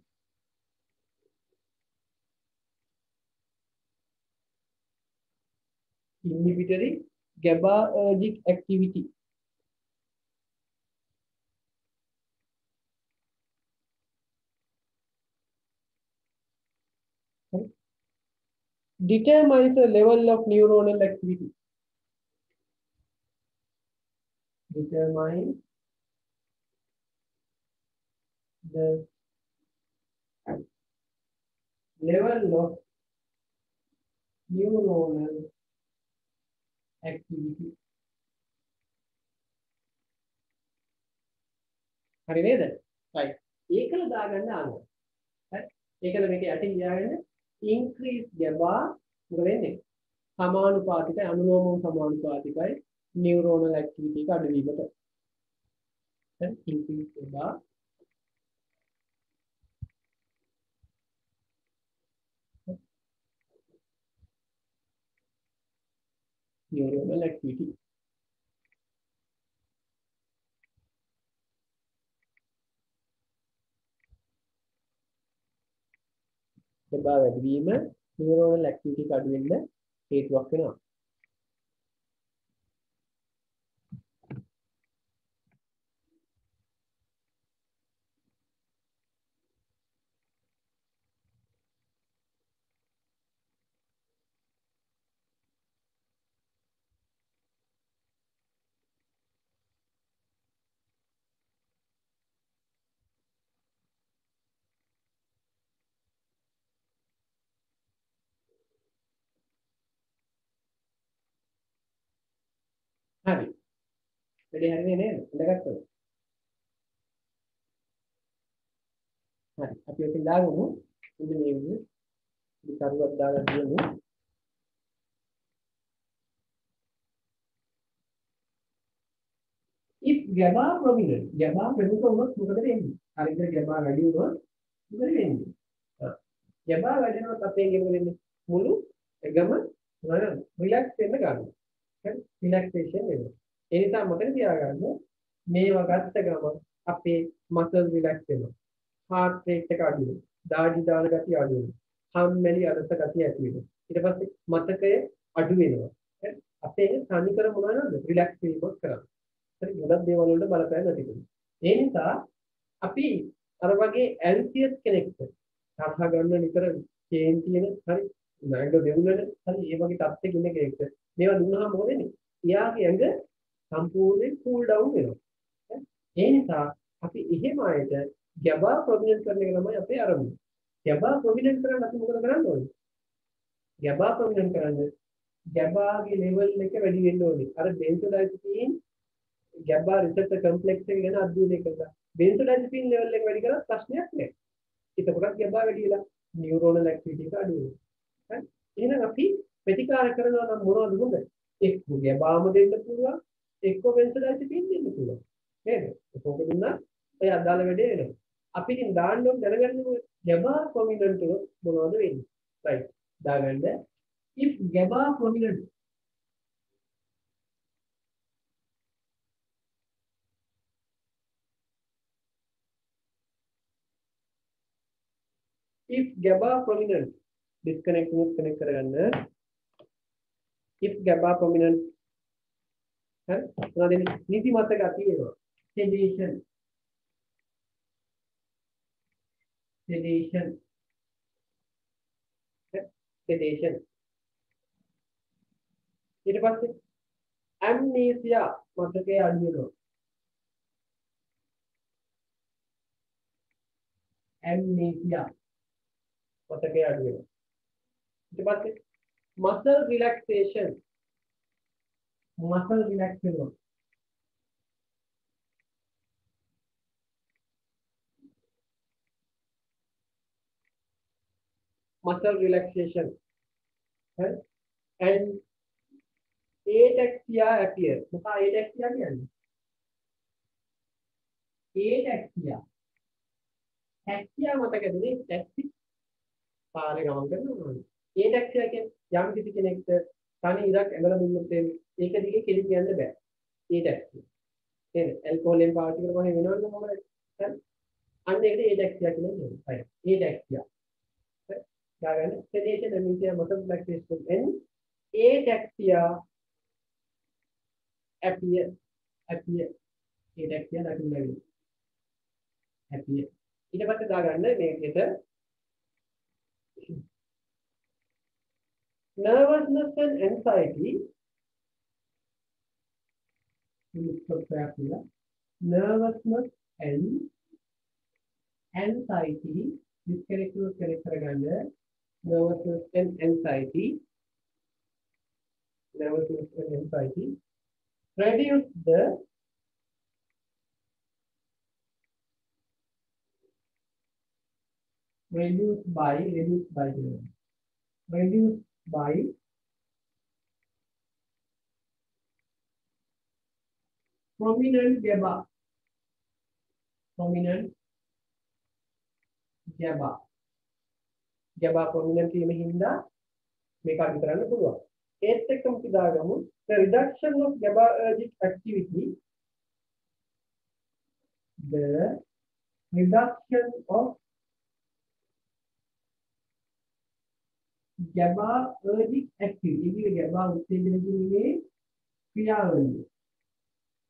Inhibitory GABAergic activity. Determines the level of neuronal activity. Determine the level of neuronal activity. හරි නේද? right. ඒකල දාගන්න ආනවා. හරි. ඒකල මේක යටින් ලියාගන්න increase GABA මොකද වෙන්නේ? සමානුපාතිකයි අනුලෝම සමානුපාතිකයි न्यूरोनल एक्टिविटी का अडुवीमට හරි increase වෙනවා neuronal activity එබා වැඩිවීම neuronal activity එක අඩු වෙන්න හේතුවක් වෙනවා හරි වැඩි හරිනේ නේද ඉඳගත්තොත් හරි අපි ඔතන දාගමු ඉතින් මේ විදිහට කරුවක් දාලා කියමු if GABA prominent ප්‍රමුඛ වුණොත් මොකද වෙන්නේ හරිද GABA වැඩි වුණොත් මොකද වෙන්නේ GABA වැඩි වුණොත් අපේ මොකද වෙන්නේ මුළු එකම රිලැක්ස් වෙන්න ගන්නවා හරි රිලැක්සේෂන් වෙනවා ඒ නිසා මොකද තියාගන්න මේවා ගත්ත ගමන් අපේ මසල් රිලැක්ස් වෙනවා heart rate එක අඩු වෙනවා දාඩි දාන ගතිය අඩු වෙනවා හම්මැලි අලස ගතිය ඇති වෙනවා ඊට පස්සේ මතකය අඩු වෙනවා හරි අපේ තනිකර මොනවද රිලැක්ස් වීමක් කරන්නේ හරි ගොඩක් දේවල් වලට බලපෑම් නැති වෙනවා ඒ නිසා අපි අර වගේ ඇන්සියස් කෙනෙක්ට තරහ ගන්න නිතර චේන් තියෙන හරි නෑඟ දෙවුලන හරි ඒ වගේ තත්ත්වයක ඉන්න කෙනෙක්ට මේවා දුන්නාම මොකද වෙන්නේ එයාගේ ඇඟ සම්පූර්ණයෙන් කූල් ඩවුන් වෙනවා ඒ නිසා අපි එහෙම අයට GABA ප්‍රොමිනන්ට් කරන එක තමයි අපේ අරමුණ GABA ප්‍රොමිනන්ට් කරන්න අපි මොකද කරන්න ඕනේ GABA ප්‍රොමිනන්ට් කරන්න GABA ගේ ලෙවල් එක වැඩි වෙන්න ඕනේ අර බෙන්සෝඩායිසපින් GABA රිසෙප්ටර් කම්ප්ලෙක්ස් එක ගැන අධ්‍යයනය කළා බෙන්සෝඩායිසපින් ලෙවල් එක වැඩි කරලා ප්‍රශ්නයක් නැහැ ඒකකට GABA වැඩි වෙලා නියුරෝනල් ඇක්ටිවිටි එක අඩු වෙනවා හරි එහෙනම් අපි ප්‍රතිකාර කරනවා නම් මොනවද හොඳ එක්ක GABAම දෙන්න පුළුවන් එක්ක බෙන්සෝඩායිසපින් දෙන්න පුළුවන් නේද ඒක දුන්නා ඒ අදාළ වැඩේ වෙනවා අපි ඉතින් දාන්න ඕන දැනගන්න GABA prominent මොනවද වෙන්නේ right දාගන්න if GABA prominent if GABA prominent disconnect connect කරගන්න if GABA prominent හරි මොනවද නිදිමත ගතිය එනවා sedation ඊට පස්සේ amnesia මතකයේ අඩු වෙනවා amnesia මතකයේ අඩු වෙනවා ඊට පස්සේ muscle relax වෙනවා muscle relaxation right? and ataxia appear මොකක්ද ataxia කියන්නේ ataxia මතකද taxi පාරේ ගමන් කරනවා ataxia කියන්නේ යම් කිසි කෙනෙක්ට තනි ඉරක් ඇඟල දුන්නොත් ඒක දිගේ කෙලින් යන්න බෑ ataxia නේද ඇල්කොහොලෙන් පාවිච්චි කරපුවා වෙනවද මොකද අන්න ඒකට ataxia කියන්නේ හරි ataxia sedation amnesia muscle relaxation and ataxia appear ataxia appear ඊට පස්සේ දාගන්න මේකට nervousness and anxiety nervousness and anxiety disconnect කරගන්න nervousness and anxiety reduce by prominent GABA. Prominent GABA. GABA prominent වීම හින්දා මේක අඩු කරන්න පුළුවන්. ඒත් එක්කම කිදාගමු the reduction of GABAergic activity. The reduction of GABAergic activity. ये GABA उत्तेजन के लिए क्रियावली.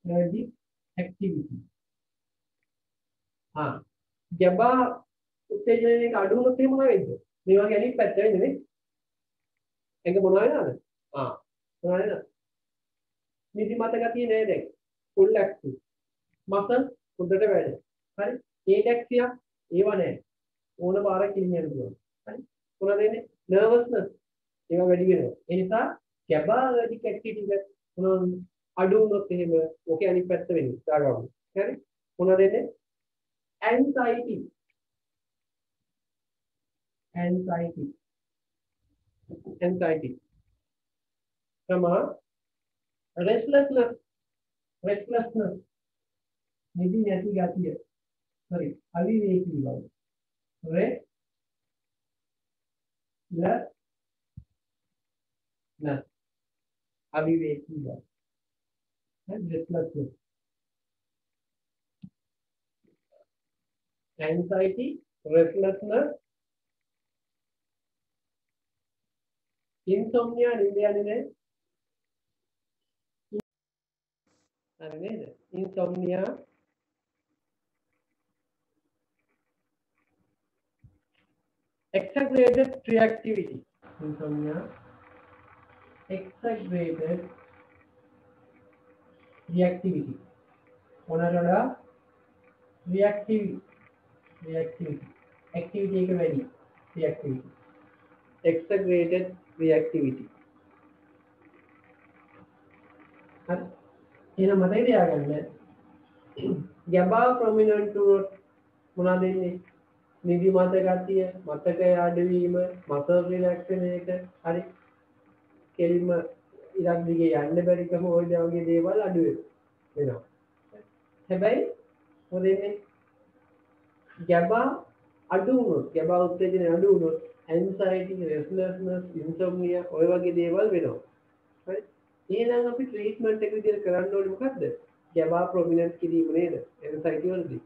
Ergic activity. हाँ GABA उत्तेजन एक आडू में थे मना गई थी नहीं वहाँ क्या नहीं पैसे हैं नहीं इनके बनाए ना हाँ बनाए ना निधि माता का तीन है देख फुल एक्टिव मसल उधर बैठे अरे एक एक्टिया ये वन है ओना 12 किलोमीटर दूर अरे उन्हें देने nervousness ये वहाँ बैठी है ये था GABAergic activity है उन्हें आडू में थे में वो क्या नहीं पैसे नहीं जागा वो है उन्हें देने anxiety sama restlessness नीति ऐसी गाती है सॉरी अविवेकी भाव restlessness अविवेकी भाव restlessness anxiety restlessness insomnia insomnia exaggerated reactivity insomnia exaggerated reactivity ओनारोड़ा reactivity activity एक वैली reactivity exaggerated reactivity इन्हें मत ही दिया करने GABA prominent to मुना देने निधि माते गाती है माते के आडवी में मसल रिलैक्शन है कि अरे केली में इराक दिखे यान्ने पर कम हो जाओगे देवाल आडवी you know है भाई वो देने GABA GABA उत्तेजन आडू anxiety restlessness insomnia ඔය වගේ දේවල් වෙනවා හරි ඊළඟ අපි ට්‍රීට්මන්ට් එක විදිහට කරන්න ඕනේ මොකද්ද GABA ප්‍රොමිනන්ට් කිරීම නේද anxiety වලදී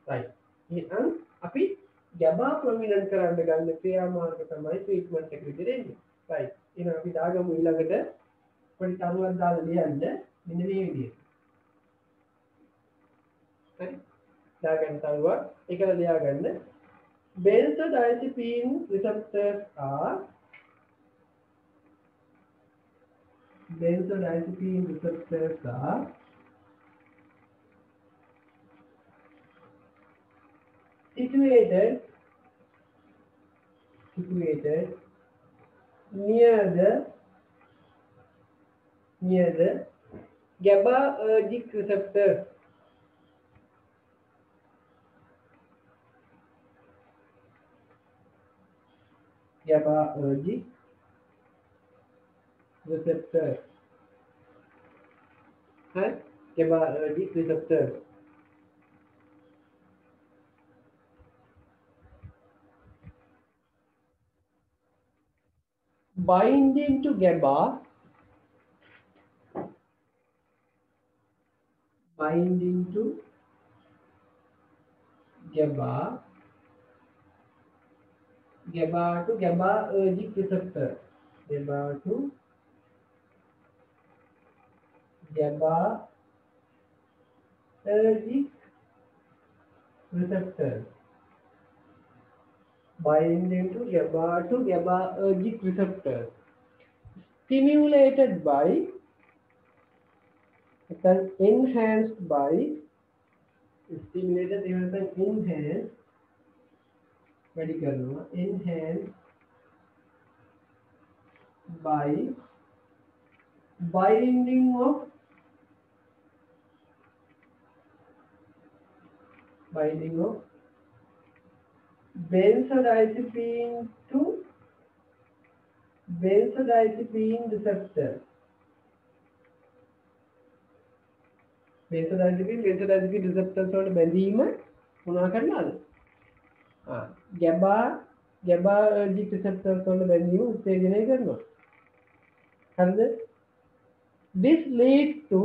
right එහෙනම් අපි GABA ප්‍රොමිනන්ට් කරන්න ගන්න ක්‍රියාමාර්ග තමයි ට්‍රීට්මන්ට් එක විදිහට එන්නේ right එහෙනම් අපි දාගමු ඊළඟට පොඩි තනුවක් දාලා ලියන්න මෙන්න මේ විදිහට හරි දාගන්න තනුවක් ඒකලා ලියාගන්න benzodiazepine receptors are situated near the GABAergic receptors. GABAergic receptor है GABAergic receptor binding to GABA to GABAergic receptor GABAergic receptor binding to GABAergic receptor stimulated by enhanced by enhanced by binding of benzodiazepine to receptor බෙන්සෝඩයිසපින් රිසෙප්ටර්ස් වලට බැඳීම මොනවා කරනවද? GABAergic receptors වල බැඳීම උත්තේජනය කරනවා. හරිද? This leads to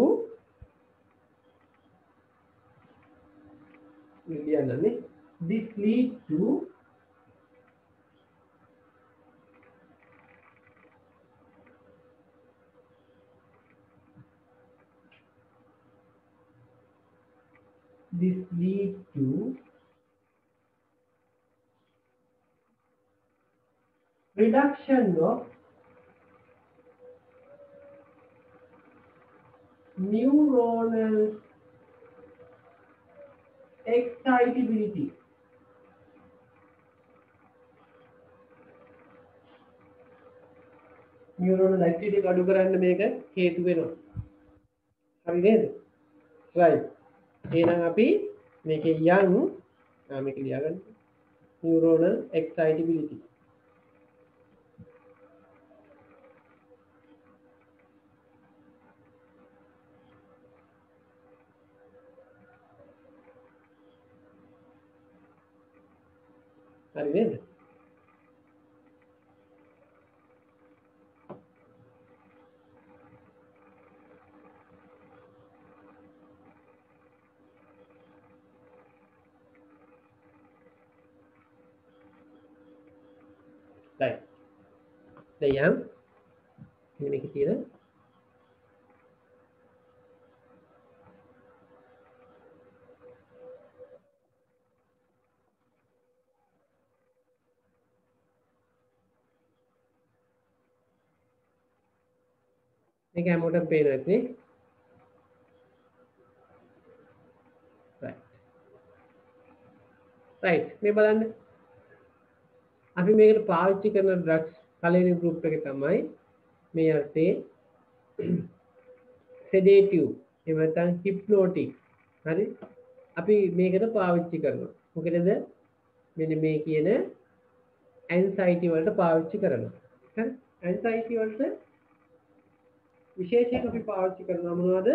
this leads to reduction of neuronal excitability. neuronal activity එක අඩු කරන්න මේක හේතු වෙනවා. හරි නේද? right. එහෙනම් අපි මේකේ යන් මේක ලියාගන්න. neuronal excitability. හරි නේද? right. දැන් මේක කියලා මේක හැමෝටම පේනවා ඇති. right. මේ බලන්න. අපි මේකට පාවිච්චි කරන ඩ්‍රග්ස් පළවෙනි ගෲප් එකේ තමයි මේ අර්ථේ sedative එහෙම නැත්නම් hypnotic. හරි? අපි මේකට පාවිච්චි කරනවා. මොකද මෙන්න මේ කියන anxiety වලට පාවිච්චි කරනවා. හරි? anxiety වලට විශේෂයෙන් අපි පාවිච්චි කරනවා මොනවද?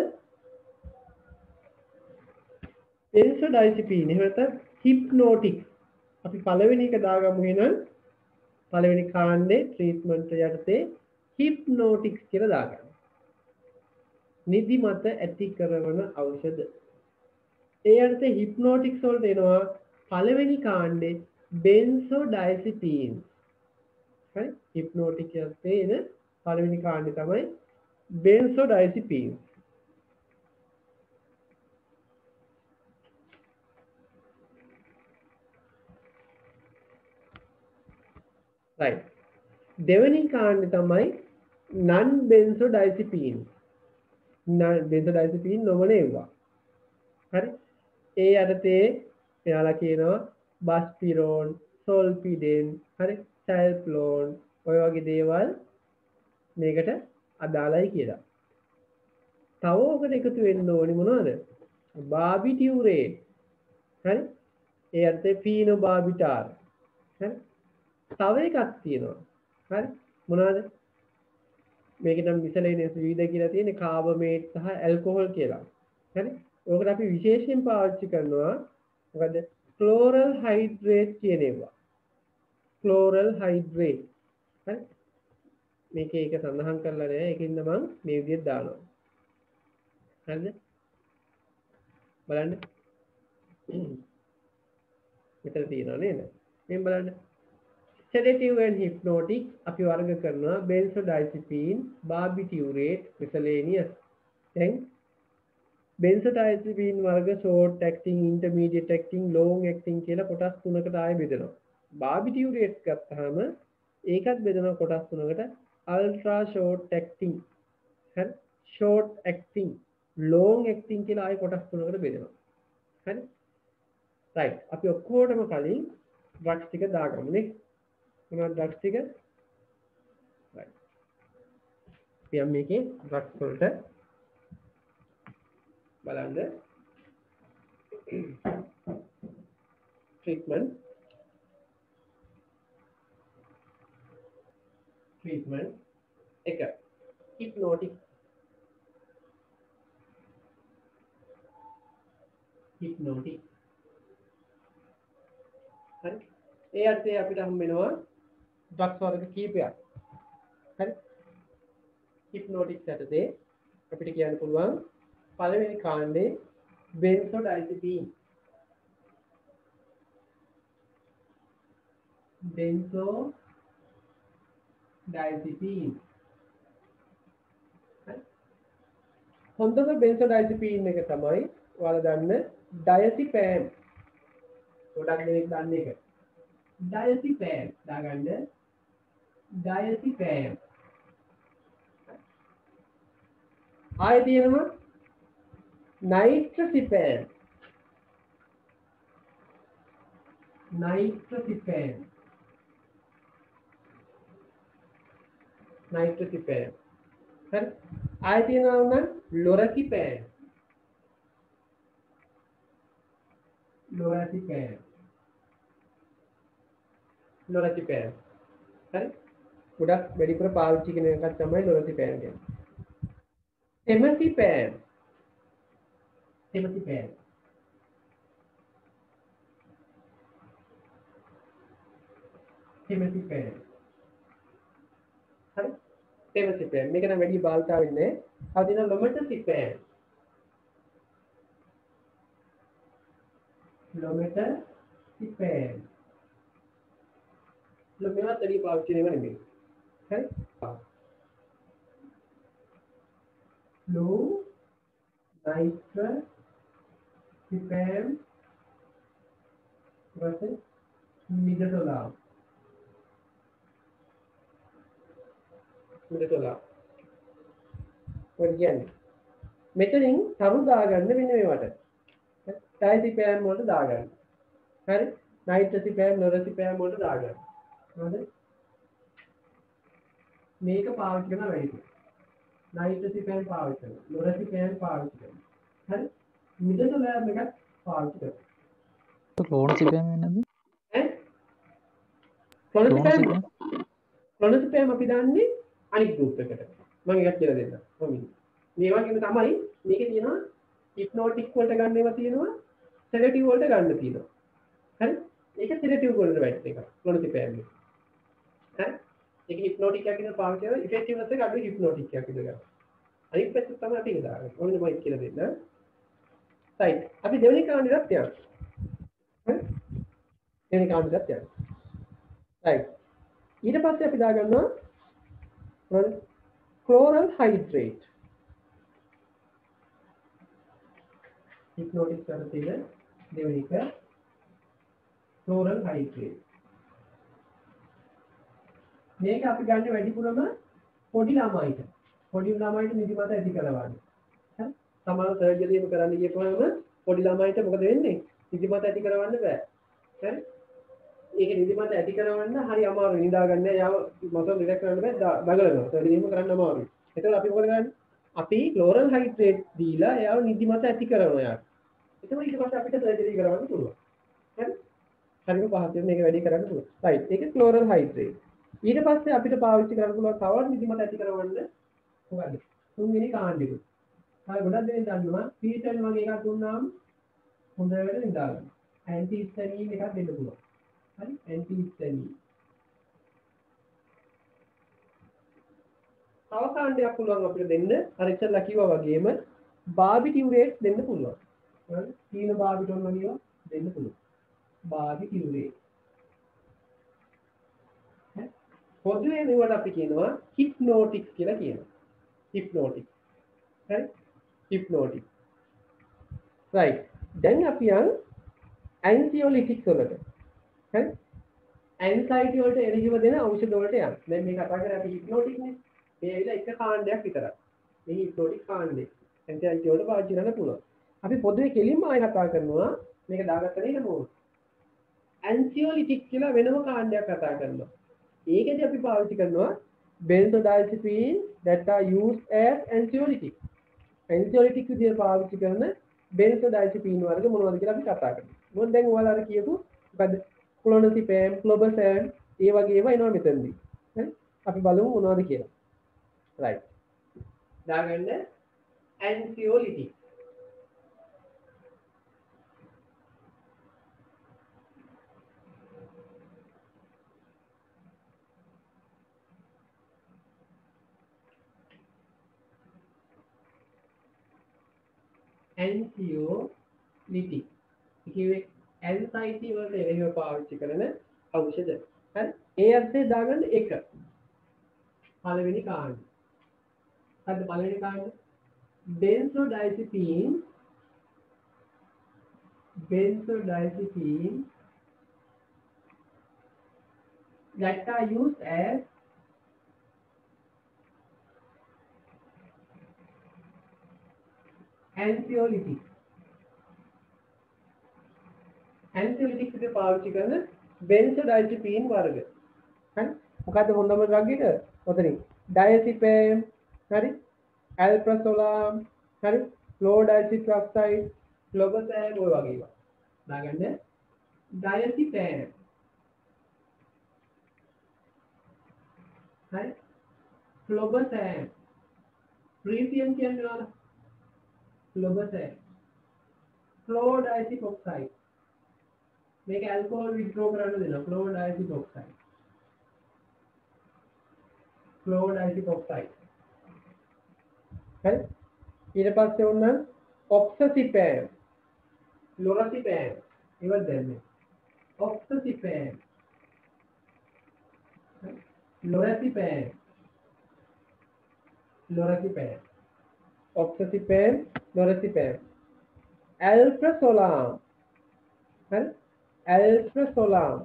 benzodiazepine එහෙම නැත්නම් hypnotic. අපි පළවෙනි එක දාගමු එහෙනම් පළවෙනි කාණ්ඩේ ට්‍රීට්මන්ට් යටතේ හිප්නොටික්ස් කියලා දාගන්න. නිදිමත ඇති කරන ඖෂධ. ඒ යටතේ හිප්නොටික්ස් වලට එනවා පළවෙනි කාණ්ඩේ බෙන්සෝඩයිසපීන්. හරි? හිප්නොටික් යටතේ එන පළවෙනි කාණ්ඩේ තමයි බෙන්සෝඩයිසපීන්. right. දෙවෙනි කාණ්ඩේ තමයි non benzodiazepine. non benzodiazepine නොවන ඒවා. හරි? ඒ යටතේ එයාලා කියනවා බස්පිරෝන්, සොල්පිඩෙන්, හරි? සල්ෆ්ලෝන් ඔය වගේ දේවල් මේකට අදාළයි කියලා. තව ඔකට එකතු වෙන්න ඕනි මොනවද? බාබිටියුරේට්. හරි? ඒ යටතේ ෆීනෝබාබිටාර්. හරි? තව එකක් තියෙනවා. හරි? මොනවද? මේකේ නම් මිසලේනියස් විවිධ කියලා තියෙන්නේ කාබමේට් සහ ඇල්කොහොල් කියලා. හරි? ඕකට අපි විශේෂයෙන් පාවිච්චි කරනවා මොකද? ක්ලෝරල් හයිඩ්‍රේට් කියන ඒවා. ක්ලෝරල් හයිඩ්‍රේට්. හරි? මේකේ ඒක සඳහන් කරලා නැහැ. ඒකින්ද මම මේ විදිහට දානවා. හරිද? බලන්න. මෙතන තියෙනවා නේද? මෙන්න බලන්න. sedative and hypnotic අපි වර්ග කරනවා benzodiazepine, barbiturate, miscellaneous. දැන් benzodiazepine වර්ග short acting, intermediate acting, long acting කියලා කොටස් තුනකට ආයෙ බෙදෙනවා. barbiturate ගත්තාම ඒකත් බෙදෙනවා කොටස් තුනකට ultra short acting, හරි? short acting, long acting කියලා ආයෙ කොටස් තුනකට බෙදෙනවා. හරි? right. අපි ඔක්කොටම කලින් ඩ්‍රග්ස් ටික දාගමු නේ. මොනවද ඩ්‍රග්ස් ටික? right. අපි මේකේ ඩ්‍රග්ස් වලට බලන්න treatment එක hypnotic හිප්නොටික්. හරි. ඒ අර්ථය අපිට හම් වෙනවා ඩ්‍රග්ස් වර්ග කීපයක්. හරි. හිප්නොටික් යටතේ අපිට කියන්න පුළුවන් පළවෙනි කාණ්ඩේ බෙන්සෝඩයිසපීන්. බෙන්සෝඩයිසපීන්. හොඳම බෙන්සෝඩයිසපීන් එක තමයි ඔයාලා දන්න ඩයසිපෑම්. ගොඩක් දෙනෙක් දන්න එක. ඩයසිපෑම් දාගන්න. ඩයසිපෑම්. ආයෙ තියෙනවා නයිට්‍රසිපෑම්. නයිට්‍රසිපෑම්. නයිට්‍රසිපෑම්. හරි. ආයෙ තියෙනවා නම් ලොරසිපෑම්. ලොරසිපෑම්. ලොරසිපෑම්. හරි. ගොඩක් වැඩිපුර පාවිච්චි කරන එකක් තමයි ලොරසිපෑම් කියන්නේ. ටෙමසිපෑම්. ටෙමසිපෑම්. ටෙමසිපෑම්. හරි. ටෙමසිපෑම්. මේක නම් වැඩි භාවිතා වෙන්නේ නැහැ. තව තියෙනවා ලොමෙටසිපෑම්. ලොමෙටසිපෑම්. මේවත් වැඩි පාවිච්චි නෙවෙයි නෙමෙයි. හරි. low nitrosipam versus midazolam. මිඩසොලා. ඔය කියන්නේ මෙතනින් තරු දාගන්න මෙන්න මේවට. ඩයසිපෑම් වලට දාගන්න. හරි? නයිට්‍රසිපෑම්, ලොරසිපෑම් වලට දාගන්න. හරිද? මේක පාවිච්චි කරන වැඩිපුර. නයිට්‍රසිපෑම් පාවිච්චි කරනවා. ලොරසිපෑම් පාවිච්චි කරනවා. හරි? මිඩසොලාම් එකක් පාවිච්චි කරනවා. ක්ලෝනසිපෑම් වෙන්නේ නැද්ද? ඈ? ක්ලොනසිපෑම් අපි දාන්නේ අනිත් ගෲප් එකට. මම එකක් කියලා දෙන්නම්. මම මේ වගේම තමයි මේකේ තියෙනවා හිප්නොටික් වලට ගන්න ඒවා තියෙනවා සෙඩටිව් වලට ගන්න තියෙනවා. හරි? ඒක සෙඩටිව් වලට වැටෙන එක. ක්ලොනසිපෑම් එක. හරි? ඒක හිප්නොටික් එකක් විතර පාවිච්චි කරලා ඉෆෙක්ටිව්නස් එක අඩුයි හිප්නොටික් එකක් විතර ගන්න. අනිත් පැත්ත තමයි අපි ඒක දාගන්නේ. ඔන්න මම කියලා දෙන්න. රයිට්. අපි දෙවෙනි කාණ්ඩෙට යනවා. හරි? දෙවෙනි කාණ්ඩෙට යනවා. රයිට්. ඊට පස්සේ අපි දාගන්නවා chloral hydrate. Hypnotic කරතින දෙවෙනි එක chloral hydrate. මේක අපි ගන්න වැඩිපුරම පොඩි ළමයිට. පොඩි ළමයිට නිදිමත ඇති කරවන්න. හරි? සමහර සර්ජරි එක කරන්න ගියපුවම පොඩි ළමයිට මොකද වෙන්නේ? නිදිමත ඇති කරවන්න බෑ. හරි? ඒක නිදිමත ඇති කරවන්න හරි අමාරුයි. නිදා ගන්න යාව මසල් රිලැක්ස් කරන්න බෑ. දඟලනවා. සර්ජරි එක කරන්න අමාරුයි. එතකොට අපි මොකද කරන්නේ? අපි chloral hydrate දීලා යාව නිදිමත ඇති කරනවා යාට. එතකොට ඊට පස්සේ අපිට සර්ජරි කරවන්න පුළුවන්. හරි? හරිම පහසුවෙන් මේක වැඩි කරන්න පුළුවන්. රයිට්. ඒක chloral hydrate. ඊට පස්සේ අපිට පාවිච්චි කරන්න පුළුවන් තවත් නිදිමත ඇති කරවන්න මොකද්ද? තුන්වෙනි කාණ්ඩෙක. හරි ගොඩක් දෙනෙක් දන්නවා පීටල් වගේ එකක් දුන්නාම හොඳට නිදා ගන්න. ඇන්ටි හිස්ටමින් එකක් දෙන්න පුළුවන්. හරි? ඇන්ටි හිස්ටමින්. තව කාණ්ඩයක් පුළුවන් අපිට දෙන්න. අර ඉස්සෙල්ලා කිව්වා වගේම බාබිටියුරේට් දෙන්න පුළුවන්. හරි? තීන බාබිටෝන් වගේ දෙන්න පුළුවන්. බාබිටියුරේට්. පොදුවේ මේවට අපි කියනවා හිප්නොටික් කියලා කියනවා. හිප්නොටික්. හරි? හිප්නොටික්. රයිට්. දැන් අපි යන් ඇන්සියොලිටික්ස් වලට. හරි? ඇන්සයිටි වලට එළියව දෙන ඖෂධ වලට යන්න. දැන් මේ කතා කරන්නේ අපි හිප්නොටික් නේ. මේ ඇවිල්ලා එක කාණ්ඩයක් විතරයි. මේ හිප්නොටික් කාණ්ඩේ. ඇන්සයිටි වලට පාවිච්චි කරන්න පුළුවන්. අපි පොදුවේ කෙලින්ම ආයෙ කතා කරනවා මේක දාගත්ත නේද මොකද? ඇන්සියොලිටික් කියලා වෙනම කාණ්ඩයක් කතා කරනවා. ඒකදී අපි පාවිච්චි කරනවා benzodiazepines that are used as anxiolytic. Anxiolytic විදිහට පාවිච්චි කරන benzodiazepine වර්ග මොනවද කියලා අපි කතා කරනවා. මොකද දැන් ඔයාලා අර කියපු මොකද්ද? clonazepam, clobazam ඒ වගේ ඒවා එනවා මෙතනදී. හරි? අපි බලමු මොනවද කියලා. right. දාගන්න anxiolytic. anxiolytic. කිව්වේ anxiety වලට එහෙම පාවිච්චි කරන ඖෂධ. හරි. ඒ අර්ථය දාගන්න එක. පළවෙනි කාණ්ඩ. හරිද පළවෙනි කාණ්ඩ? benzodiazepine that are used as anxiolytic. anxiolytic විදිහට පාවිච්චි කරන benzodiazepine වර්ග. හරි. මොකද්ද හොඳම ඩ්‍රග් එක? ඔතනින් diazepam, හරි, alprazolam, හරි, fluodiazepam, clobazam ඔය වගේ ඒවා. දාගන්න diazepam. හරි. clobazam. ප්‍රීතියම් කියන්නේ මොනවද? clobazam. fluodiazepam. මේක alcohol withdraw කරන්න දෙනවා. fluodiazepam. fluodiazepam. හරි. ඊට පස්සේ උන්න oxazepam, lorazepam ඉවත් දැම්මේ. oxazepam, lorazepam, oxazepam, lorazepam, alprazolam, හරි, alprazolam,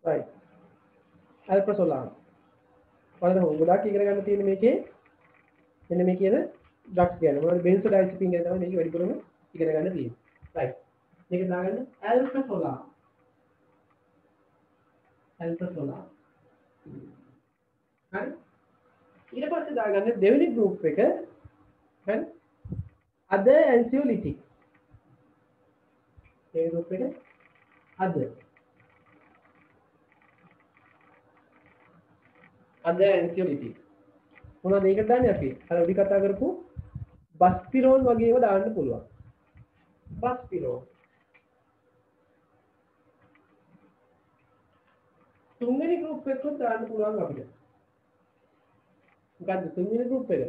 right, alprazolam. ඔයාලට ගොඩාක් ඉගෙන ගන්න තියෙන මේකේ මෙන්න මේ කියන ඩ්‍රග්ස් ගැන. මොනවද benzodiazepine ගැන තමයි මේක වැඩිපුරම ඉගෙන ගන්න තියෙන්නේ. right. මේක දාගන්න alprazolam. alprazolam. හරි. ඊට පස්සේ දාගන්න දෙවෙනි group එක හරි. other anxiolytic. ඒ group එක other anxiolytic. මොනවද ඒකට දාන්නේ අපි? අර උඩි කතා කරපු බස්පිරෝන් වගේ ඒවා දාන්න පුළුවන්. බස්පිරෝන්. තුන්වෙනි group එකත් දාන්න පුළුවන් අපිට. මොකද්ද තුන්වෙනි group එක?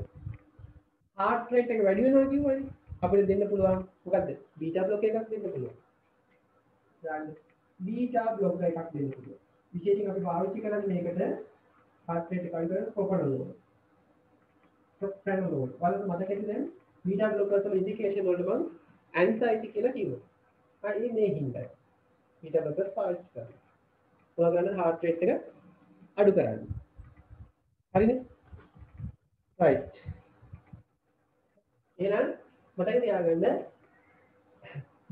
heart rate එක වැඩි වෙනවා කියුවනේ. අපිට දෙන්න පුළුවන් මොකද්ද? බීටා බ්ලොකර් එකක් දෙන්න පුළුවන්. දාන්න බීටා බ්ලොකර් එකක් දෙන්න පුළුවන්. විශේෂයෙන් අපි පාවිච්චි කරන්නේ මේකට heart rate එක අඩු කරන propranolol. propranolol. ඔයාලට මතකද දැන් බීටා බ්ලොකර්ස් වල ඉන්ඩිකේෂන් වලට මම anxiety කියලා කිව්වා. හරි මේ හින්දායි. බීටා බ්ලොකර්ස් පාවිච්චි කරනවා. ඔයාලගේ heart rate එක අඩු කරන්න. හරිනේ? right. එහෙනම් මතක තියාගන්න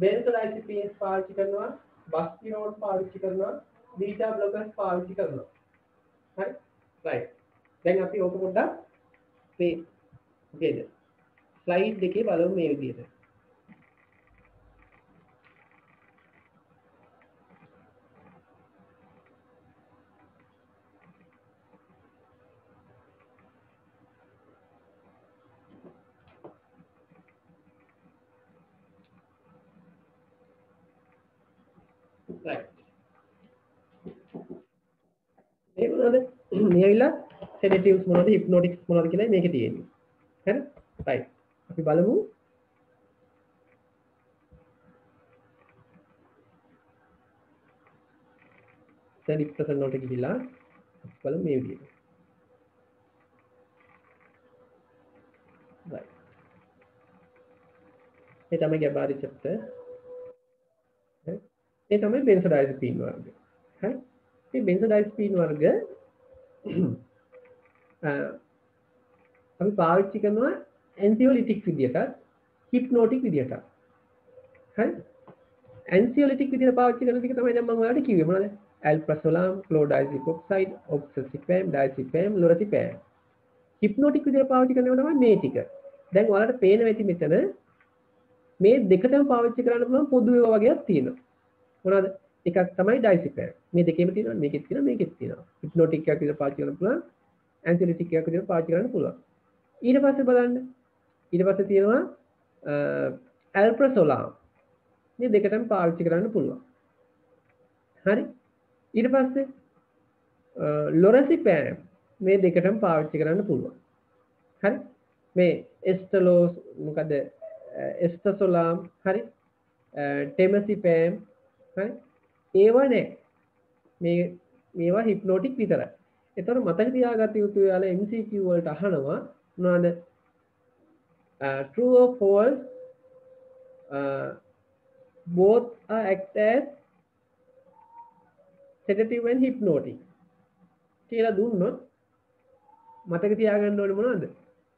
benzodiazepines පාවිච්චි කරනවා, buspirone පාවිච්චි කරනවා, beta blockers පාවිච්චි කරනවා. හරි? right. දැන් අපි ඕක පොඩ්ඩක් මේ මොකේද? ස්ලයිඩ් එකේ බලමු මේ විදිහට. right. මේ මොනවද? මේ ඇවිල්ලා sedatives මොනවද, hypnotics මොනවද කියලා මේකේ තියෙන්නේ. හරි? right. අපි බලමු. දැන් ඉස්සරහට වලට ගිහිලා බලමු මේ විදිහට. right. මේ තමයි GABA receptor. මේ තමයි benzodiazepine වර්ග. හරි? මේ benzodiazepine වර්ග අපි පාවිච්චි කරනවා anxiolytic විදියට, hypnotic විදියට. හරි? anxiolytic විදියට පාවිච්චි කරන ටික තමයි දැන් මම ඔයාලට කිව්වේ මොනවද? alprazolam, fluodiazepam, oxazepam, diazepam, lorazepam. hypnotic විදියට පාවිච්චි කරනවා තමයි මේ ටික. දැන් ඔයාලට පේනවා ඇති මෙතන මේ දෙකටම පාවිච්චි කරන්න පුළුවන් පොදු ඒවා වගේක් තියෙනවා. මොනවද? එකක් තමයි diazepam. මේ දෙකේම තියෙනවා, මේකෙත් තියෙනවා, මේකෙත් තියෙනවා. hypnotic එකක් විදියට පාවිච්චි කරන්න පුළුවන්, anxiolytic එකක් විදියට පාවිච්චි කරන්න පුළුවන්. ඊට පස්සේ බලන්න. ඊට පස්සේ තියෙනවා alprazolam. මේ දෙකටම පාවිච්චි කරන්න පුළුවන්. හරි? ඊට පස්සේ lorazepam මේ දෙකටම පාවිච්චි කරන්න පුළුවන්. හරි? මේ එස්ටලෝස් මොකද එස්ටසොලාම් හරි ටෙමසිපෑම් හරි ඒවා නෑ මේ මේවා හිප්නෝටික් විතරයි. එතකොට මතක තියාගන්න යුතු යාලා MCQ වලට අහනවා මොනවාද true or false both are act as sedative and hypnotic කියලා දුන්නොත් මතක තියාගන්න ඕනේ මොනවද?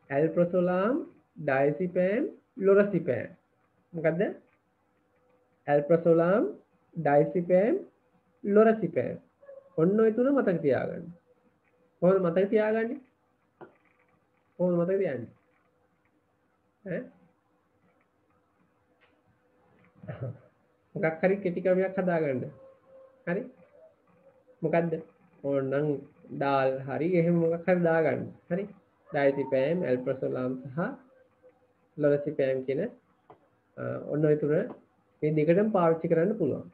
alprazolam, diazepam, lorazepam. මොකද්ද? alprazolam, diazepam, lorazepam. ඔන්න ඔය තුන මතක තියාගන්න. කොහොමද මතක තියාගන්නේ? කොහොමද මතක තියාගන්නේ? මොකක් හරි කෙටි ක්‍රමයක් හදාගන්න. හරි? මොකද්ද? ඕනනම් ඩාල් හරි එහෙම මොකක් හරි දාගන්න. හරි? diazepam, alprazolam සහ lorazepam කියන ඔන්න ඔය තුන මේ දෙකටම පාවිච්චි කරන්න පුළුවන්.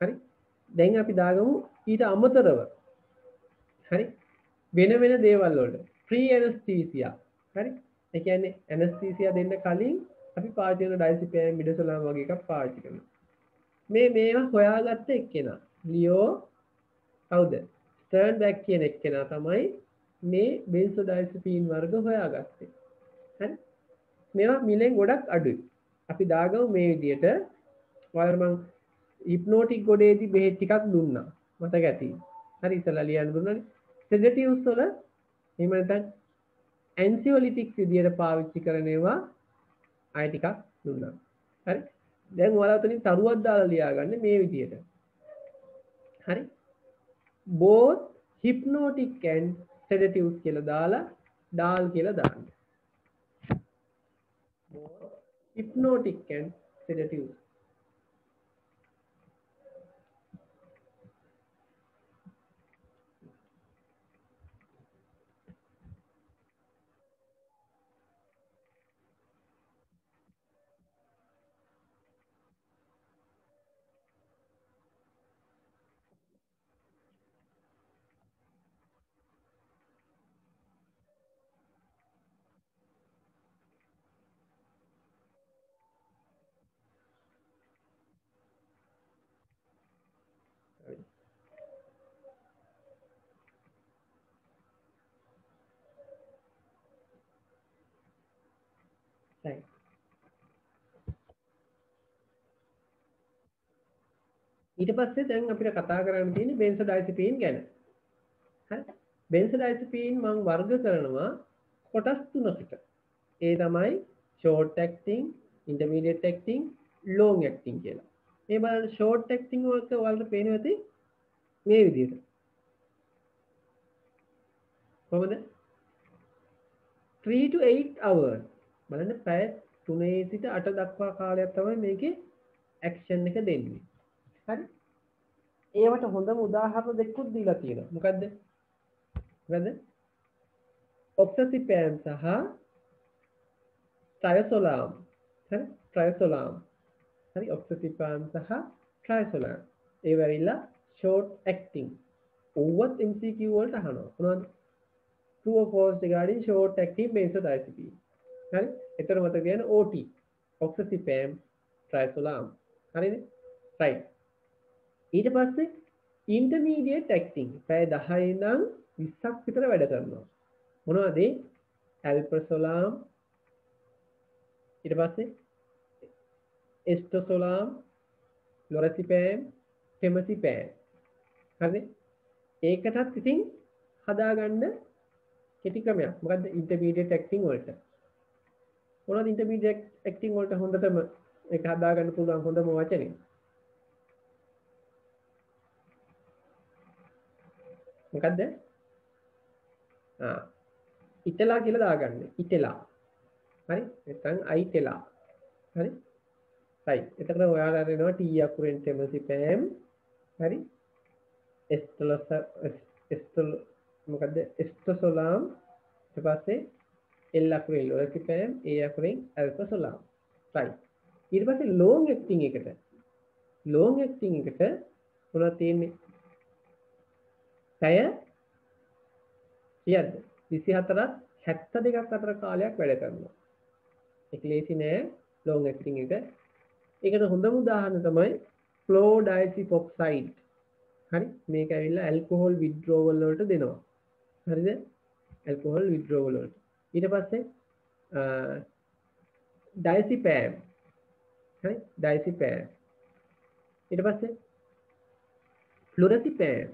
හරි? දැන් අපි දාගමු ඊට අමතරව. හරි? වෙන වෙන දේවල් වලට free anesthesia. හරි? ඒ කියන්නේ anesthesia දෙන්න කලින් අපි පාවිච්චි කරන diazepam, midazolam වගේ එකක් පාවිච්චි කරනවා. මේවා හොයාගත්ත එක්කෙනා ලියෝ කවුද? ස්ටර්න්බැක් කියන එක්කෙනා තමයි මේ බෙන්සෝඩයිසපීන් වර්ග හොයාගත්තේ. හරි? මේවා මිලෙන් ගොඩක් අඩුයි. අපි දාගමු මේ විදියට ඔයාලට මම හිප්නොටික් ගොඩේදී බෙහෙත් ටිකක් දුන්නා. මතක ඇති. හරි ඉතලා ලියන්න දුන්නානේ. සෙඩටිව්ස් වල එහෙම නැත්නම් ඇන්සියොලිටික්ස් විදියට පාවිච්චි කරන ඒවා ආය ටිකක් දුන්නා. හරි? දැන් ඔයාලා උතනින් තරුවක් දාලා ලියාගන්න මේ විදියට. හරි? both hypnotic and sedatives කියලා දාලා ඩාල් කියලා දාන්න. both hypnotic and sedatives. Right. ඊට පස්සේ දැන් අපිට කතා කරන්න තියෙන්නේ බෙන්සෝඩයිසපීන් ගැන. හරි? බෙන්සෝඩයිසපීන් මම වර්ග කරනවා කොටස් තුනකට. ඒ තමයි short acting, intermediate acting, long acting කියලා. මේ බලන්න short acting වලට ඔයාලට පේනවා ඇති මේ විදිහට. කොහොමද? 3 to 8 hours. බලන්න පැය 3 සිට 8 දක්වා කාලයක් තමයි මේකේ ඇක්ෂන් එක දෙන්නේ. හරි? ඒවට හොඳම උදාහරණ දෙකකුත් දීලා තියෙනවා. මොකද්ද? මොකද්ද? ඔක්සසිපෑම් සහ ට්‍රයසොලාම්. හරි? ට්‍රයසොලාම්. හරි? ඔක්සසිපෑම් සහ ට්‍රයසොලාම්. ඒ වෙරිලා short acting. ඕවත් MCQ වලට අහනවා. මොනවද? True or false regarding short acting benzodiazepine. හරි? එතන මතක තියාගන්න OT. ඔක්සසිපෑම්, ට්‍රයසොලාම්. හරිද? right. ඊට පස්සේ intermediate acting පැය 10 ඉඳන් 20ක් විතර වැඩ කරනවා. මොනවද? alprazolam ඊට පස්සේ estosolam, lorazepam, temazepam. හරිද? ඒකටත් ඉතින් හදාගන්න කෙටි ක්‍රමයක්. මොකද්ද intermediate acting වලට? මොනවද intermediate acting වලට හොඳටම ඒක හදාගන්න පුළුවන් හොඳම වචනේ? මොකද්ද? ඉතලා කියලා දාගන්න. ඉතලා. හරි? නැත්නම් අයිතලා. හරි? right. එතකොට ඔයාලා දෙනවා T අකුරෙන් temazepam. හරි? මොකද්ද? estosolam. ඊට පස්සේ L අකුරෙන් lorazepam, A අකුරෙන් alprazolam. right. ඊට පස්සේ long acting එකට මොනවද තියෙන්නේ? පැය කීයද? 24ත් 72ක් අතර කාලයක් වැඩ කරනවා. ඒක ලේසි නෑ long acting එක. ඒකට හොඳම උදාහරණ තමයි chlordiazepoxide. හරි මේක ඇවිල්ලා alcohol withdrawal වලට දෙනවා. හරිද? alcohol withdrawal වලට. ඊට පස්සේ diazepam. හරි diazepam. ඊට පස්සේ flurazepam.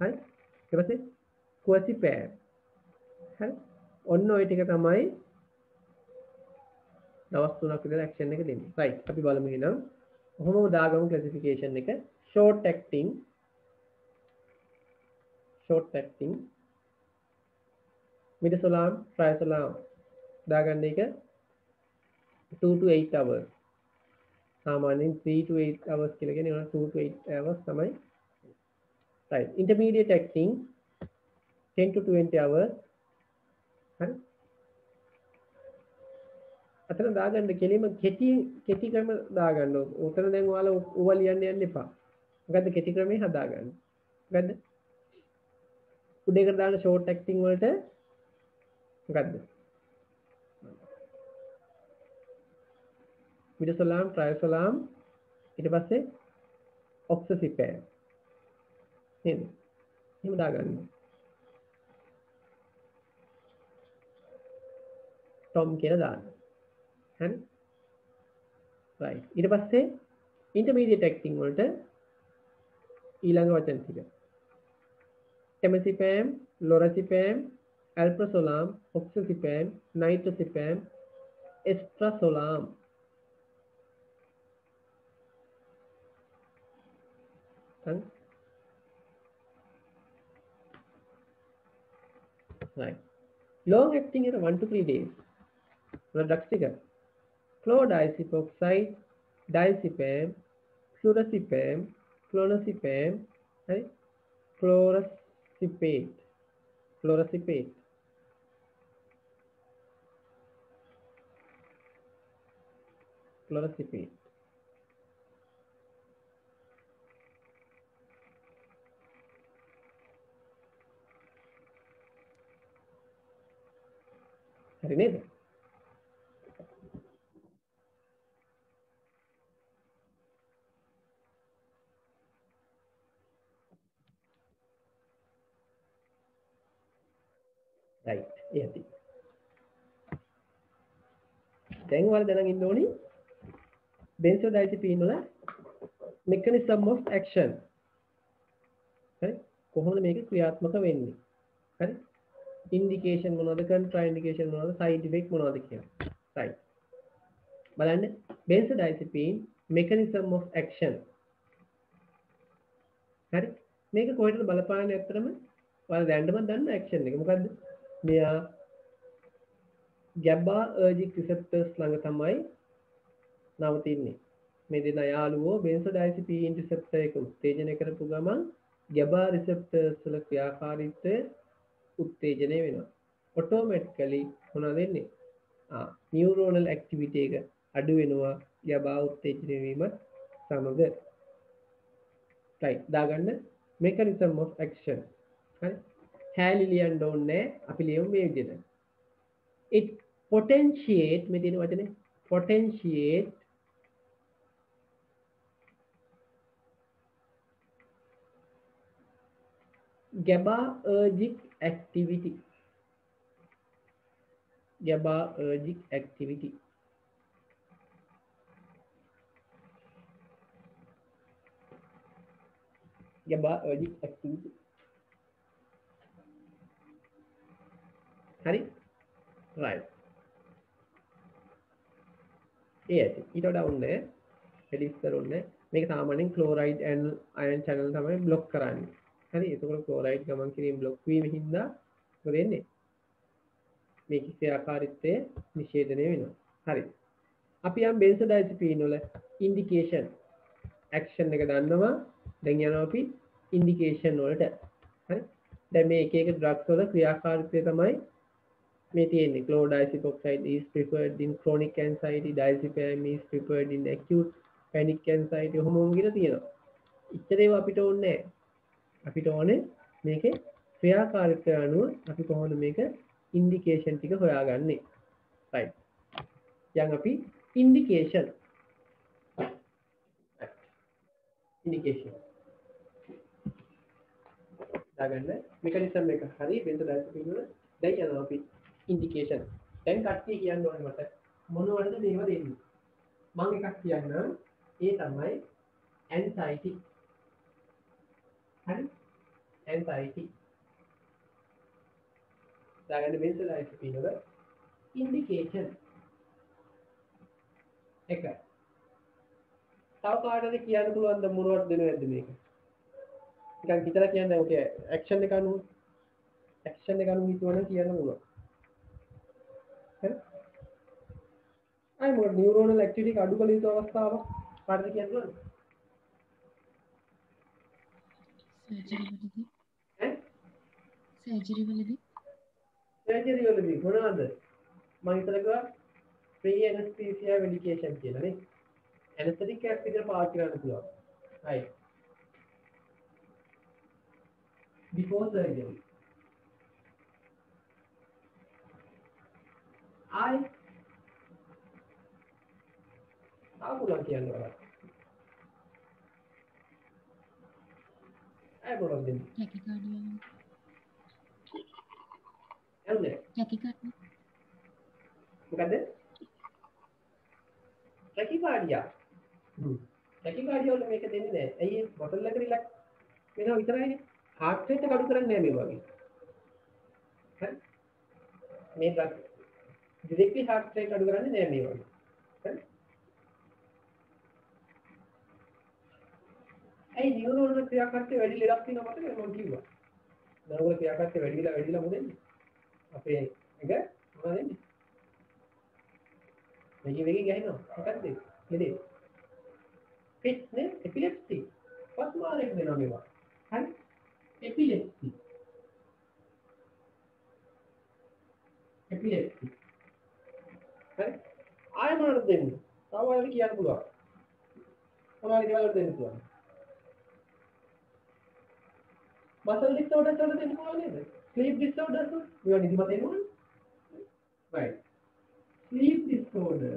හරි ඊට පස්සේ quazepam. හරි ඔන්න ඔය ටික තමයි දවස් 3ක් විතර ඇක්ෂන් එක දෙන්නේ. right අපි බලමු එහෙනම්. කොහොමද දාගමු ක්ලාසිෆිකේෂන් එක. short acting midazolam triazolam දාගන්න එක 2 to 8 hours. සාමාන්‍යයෙන් 3 to 8 hours කියලා කියන්නේ 2 to 8 hours තමයි. right intermediate acting 10 to 20 hours. හරි අතන දාගන්න කෙලිම කෙටි ක්‍රම දාගන්න ඕන. උතන දැන් ඔයාලා ඕවා ලියන්න යන්න එපා. මොකද්ද කෙටි ක්‍රමේ හදාගන්න. මොකද්ද? උඩේකට දාන short acting වලට මොකද්ද? midazolam triazolam ඊට පස්සේ oxazepam. නේද? එහෙම දාගන්න. tom කියලා දාන්න. හරි right ඊට පස්සේ intermediate acting වලට ඊළඟ වචන ටික temazepam lorazepam alprazolam oxazepam nitrazepam estrazolam. right long acting එක 1 to 3 days drugs ටික chlordiazepoxide, diazepam, flurazepam, clonazepam, right? Chloracipate. හරි නේද? right එහෙනම් දැන් ඔයාලා දැනගෙන ඉන්න ඕනි benzodiazepine වල mechanism of action. හරි කොහොමද මේක ක්‍රියාත්මක වෙන්නේ? හරි indication මොනවද, contraindication මොනවද, side effect මොනවද කියලා. right බලන්න benzodiazepine mechanism of action. හරි මේක කොහෙටද බලපාන්නේ? ඇත්තටම ඔයාලා දැන්නම දන්න action එක මොකද්ද? මෙයා GABAergic receptors ළඟ තමයි නවතින්නේ. මේ දෙන යාළුවෝ benzodiazepine receptor එක උත්තේජනය කරපු ගමන් GABA receptors වල ක්‍රියාකාරීත්වය උත්තේජනය වෙනවා. automatically මොනවද වෙන්නේ? neuronal activity එක අඩු වෙනවා GABA උත්තේජනය වීම සමග. right දාගන්න mechanism of action. හරි හැලි ලියන්න ඕනේ අපි ලියමු මේ විදිහට. it potentiate මේ තියෙන වචනේ potentiate GABAergic activity. GABAergic activity. GABAergic activity. හරි right ඊට වඩා උන්නේ වැඩි විස්තර උන්නේ මේක සාමාන්‍යයෙන් chloride and ion channel තමයි block කරන්නේ. හරි එතකොට chloride ගමන් කිරීම block වීම හින්දා මොකද වෙන්නේ? මේකේ ක්‍රියාකාරීත්වය නිෂේධනය වෙනවා. හරි අපි යම් benzodiazepine වල indication action එක දන්නවා. දැන් යනවා අපි indication වලට. හරි දැන් මේ එක එක drugs වල ක්‍රියාකාරීත්වය තමයි මේ තියෙන්නේ. chlordiazepoxide is preferred in chronic anxiety, diazepam is preferred in acute panic anxiety. ඔහොම කියලා තියෙනවා. ඉතින් ඒවා අපිට ඕනේ නැහැ. අපිට ඕනේ මේකේ ක්‍රියාකාරීත්වය අනුව අපි කොහොමද මේක ඉන්ඩිකේෂන් ටික හොයාගන්නේ. right. දැන් අපි ඉන්ඩිකේෂන් දාගන්න මෙකනිසම් එක හරි බෙන්සෝඩයිazepine වල දැන් යනවා අපි ඉන්ඩිකේෂන්. දැන් කට්ටිය කියන්න ඕනේ මට මොනවද මේව දෙන්නේ. මම එකක් කියන්නම්. ඒ තමයි anxiety. හරි? anxiety. දාගන්න බෙන්සෝඩයිazepine වල ඉන්ඩිකේෂන් එක. තව කාටද කියන්න පුළුවන්ද මොනවද දෙනවද මේක? නිකන් හිතලා කියන්නේ ඔකේ ඇක්ෂන් එක අනුව හිතුවනම් කියන්න පුළුවන්. හරි? අය මොකද නියුරෝනල් ඇක්ටිවිටි අඩු කළ යුතු අවස්ථාව කාටද කියන්න පුළුවන්ද? සර්ජරි වලදී මොනවද? මම හිතලා කිව්වා ප්‍රී ඇනස්තීසියා මෙඩිකේෂන් කියලා නේ. ඇනස්තෙටික් එකක් විතර පාවිච්චි කරන්න පුළුවන්. right. before surgery. පුළුවන් කියන්න බලන්න. පුළුවන් දෙන්න. මොකද? ටැකිකාඩියා. ටැකිකාඩියා වල මේක දෙන්නේ නැහැ. ඇයි බොටල් එක රිලැක්ස් වෙනවා විතරයිනේ. heart rate එක අඩු කරන්නේ නැහැ මේ වගේ. හරි? මේ drug directly heart rate අඩු කරන්නේ නැහැ මේ වගේ. හරි? ඇයි නියුරෝන ක්‍රියාකාරීත්වය වැඩි ලෙඩක් තියෙනවා මතකද මම කිව්වා. නරෝල ක්‍රියාකාරීත්වය වැඩිලා මොකද වෙන්නේ? අපේ එක මොනවද වෙන්නේ? වෙගි ගහනවා. මොකද්ද? ලෙඩේ. පිට්නේ එපිලෙප්සි. පස්මාරයක් වෙනවා මේවා. හරි? එපිලෙප්සි. හරි? ආයෙ මොනවද දෙන්නේ? තව ආයෙ කියන්න පුළුවන්. මොනවද දේවල් දෙන්න පුළුවන්? muscle disorders වල දෙන්න පුළුවන් නේද? sleep disorders වල මේවා නිදිමත එනවා. right. sleep disorder.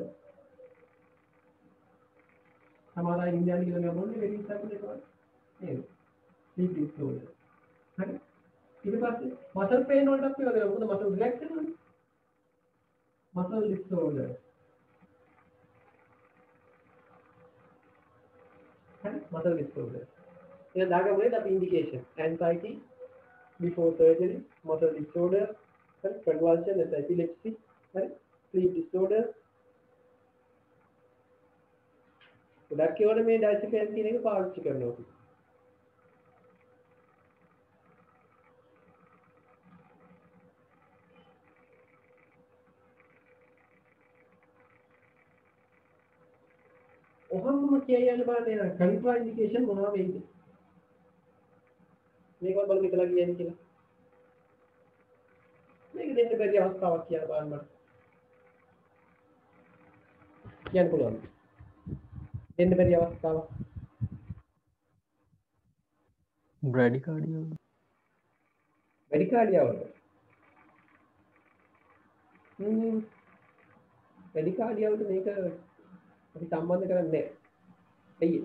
हमारा इंडिया की दुनिया बोलने वेरी सब देखो ये sleep disorder. हर इसके पास muscle pain और तब पे होगा वो तो muscle relaxation होगा. muscle disorder. हर muscle disorder. ये दागा बोले तब indication anxiety before surgery, muscle disorder, convulsion, epilepsy, sleep disorder. ගොඩක් ඒවාට මේ ඩයිසෙපෑන් කියන එක පාවිච්චි කරනවා. ඔහොමම කියන්න බලන්න එන කන්ට්‍රා ඉන්ඩිකේෂන් මොනවා වෙයිද? මේකවත් බලන්න කියලා කියන්නේ කියලා. මේක දෙන්න බැරි අවස්ථාවක් කියලා බලන්න මට. කියන්න පුළුවන්. දෙන්න බැරි අවස්ථාවක්. බ්‍රැඩිකාඩියා බ්‍රැඩිකාඩියාවද? බ්‍රැඩිකාඩියාවට මේක අපි සම්බන්ධ කරන්නේ නැහැ. ඇයි?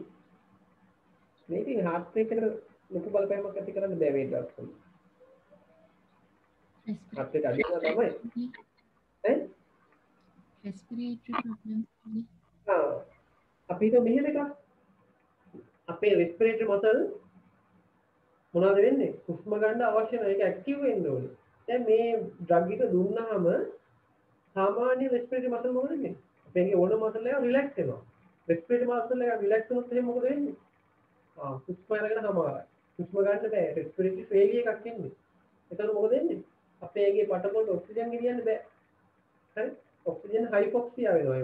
මේකේ heart rate එකට ලොකු බලපෑමක් ඇති කරන්න බෑ මේ ඩ්‍රග්ස් වල. heart rate අඩු වෙනවා තමයි. respiratory problems අපි හිතුව මෙහෙම එකක්. අපේ respiratory muscle මොනවද වෙන්නේ? හුස්ම ගන්න අවශ්‍ය නැහැ. ඒක ඇක්ටිව් වෙන්න ඕනේ. දැන් මේ ඩ්‍රග් එක දුන්නාම සාමාන්‍ය respiratory muscle මොකද වෙන්නේ? අපේ ඕන muscle එක රිලැක්ස් වෙනවා. respiratory muscle එක රිලැක්ස් වුණොත් එහෙනම් මොකද වෙන්නේ? හුස්ම අරගෙන සමාරයි. හුස්ම ගන්න බෑ. respiratory failure එකක් එන්නේ. එතකොට මොකද වෙන්නේ? අපේ ඒකේ පටකොල්ට ඔක්සිජන් ගෙනියන්න බෑ. හරි? ඔක්සිජන් හයිපොක්සියා වෙනවා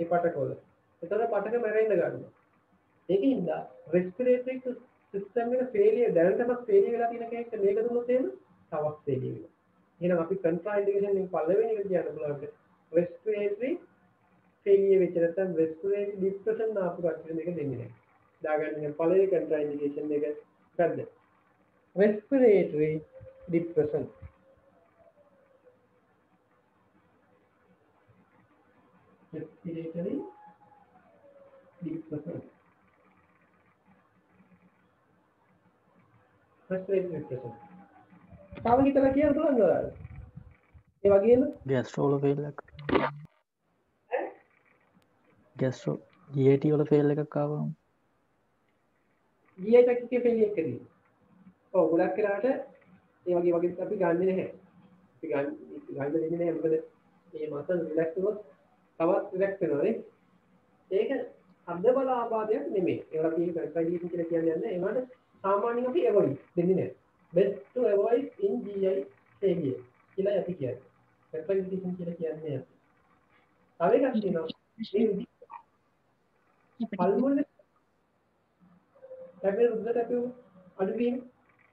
ඒ පටකොල්ල. එතකොට පටක මැරෙන්න ගන්නවා. ඒකින්ද respiratory system එක failure දැනටමත් failure වෙලා තියෙන කෙනෙක්ට මේක දුන්නොත් එහෙම තවත් failure වෙනවා. එහෙනම් අපි contra indication එක පළවෙනි එක කියන්න පුළුවන්. respiratory failure වෙච්ච නැත්නම් respiratory depression ආපු කට්ටිය මේක දෙන්නේ නැහැ. දාගන්න පළවෙනි contra indication එක ගන්න. respiratory depression. respiratory depression. Respiratory depression. තව හිතලා කියන්න පුළුවන්ද ඔයාලට? ඒ වගේම ගැස්ට්‍රෝ වල ෆේල් එකක් ගැස්ට්‍රෝ GAT වල ෆේල් එකක් ආවම GI tract එකේ failure එකදී. ඔව් ගොඩක් වෙලාවට ඒ වගේ අපි ගන්නෙ නැහැ. අපි ගන්න දෙන්නේ නැහැ මොකද මේ මසල් රිලැක්ස් වුණොත් තවත් රිලැක්ස් වෙනවා නේ. ඒක අද්ද බල ආබාධයක් නෙමෙයි. ඒවල තියෙන කන්සයිඩේෂන් කියලා කියන්නේ නැහැ. ඒවට සාමාන්‍යයෙන් අපි ඇවොයිඩ් දෙන්නේ නැහැ. best to avoid in GI failure කියලා අපි කියන්නේ. කන්සයිඩේෂන් කියලා කියන්නේ නැහැ. තව එකක් තියෙනවා. මේ පල්මොනරි ලැබෙන රුධිර තැපීම අඩුවීම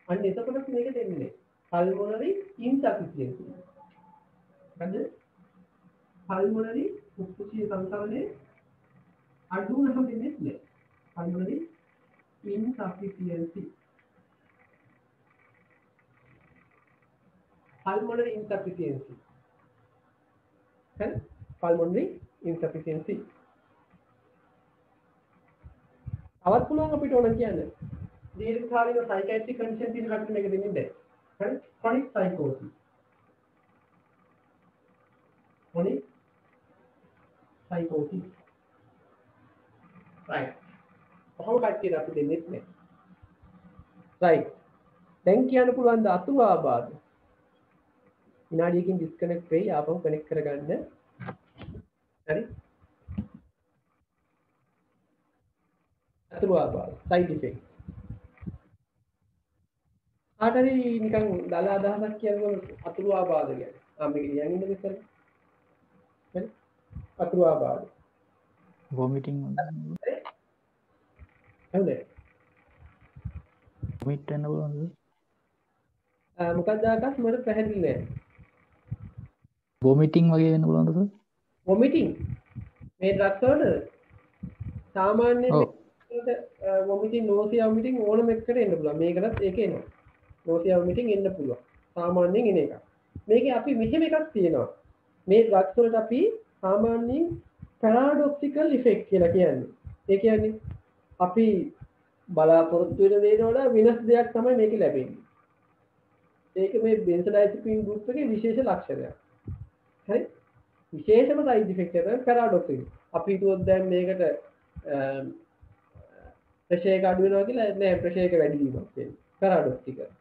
අන්න එතකොට මේක දෙන්නේ pulmonary insufficiency. හරිද? pulmonary උත්පත්ති සංකලනයේ අඩු වෙනකම් දෙන්නේ නැහැ. pulmonary insufficiency. pulmonary insufficiency. හරි? pulmonary insufficiency. තවත් පුළුවන් අපිට ඕන කියන්න. දීර්ඝකාලීන සයිකියාට්‍රික් කන්ඩිෂන් තියෙන කට්ටිය මේක දෙන්නේ නැහැ. හරි? chronic psychosis. chronic psychosis. right. කොහොම කට්ටියට අපි දෙන්නේ නැහැ. right. දැන් කියන්න පුළුවන් ද අතුරු ආබාධ. විනාඩියකින් ඩිස්කනෙක්ට් වෙයි ආපහු කනෙක්ට් කරගන්න. හරි? අතුරු ආබාධ side effect. ආටරි නිකන් දල අදහසක් කියනකොට අතුරු ආබාධ කියන්නේ. මේක කියන්නේ ඉන්නේ ඉතින්. හරි? අතුරු ආබාධ. වොමිටිං හරිද? වොමිට් වෙන්න පුළුවන්ද? මොකක්ද ආකාශ මට පැහැදිලි නෑ. වොමිටිං වගේ වෙන්න පුළුවන්ද සර්? වොමිටිං මේ ඩ්‍රග්ස් වල සාමාන්‍යයෙන් ඔව්. වොමිටිං නෝසියා වොමිටිං ඕනම එකකට එන්න පුළුවන්. මේකටත් ඒක එනවා. නෝසියා වොමිටිං එන්න පුළුවන්. සාමාන්‍යයෙන් එන එක. මේකේ අපි මෙහෙම එකක් තියෙනවා. මේ ඩ්‍රග්ස් වලට අපි සාමාන්‍යයෙන් පැරාඩොක්සිකල් ඉෆෙක්ට් කියලා කියන්නේ. ඒ කියන්නේ අපි බලාපොරොත්තු වෙන දේට වඩා වෙනස් දෙයක් තමයි මේකේ ලැබෙන්නේ. ඒක මේ බෙන්සෝඩායිසපින් ගෲප් එකේ විශේෂ ලක්ෂණයක්. හරි? විශේෂම සයිඩ් ඉෆෙක්ට් එක තමයි පැරාඩොක්සිකල්. අපි හිතුවොත් දැන් මේකට ප්‍රෙෂර් එක අඩු වෙනවා කියලා නෑ ප්‍රෙෂර් එක වැඩි වීමක් වෙන්නේ. පැරාඩොක්සිකල්.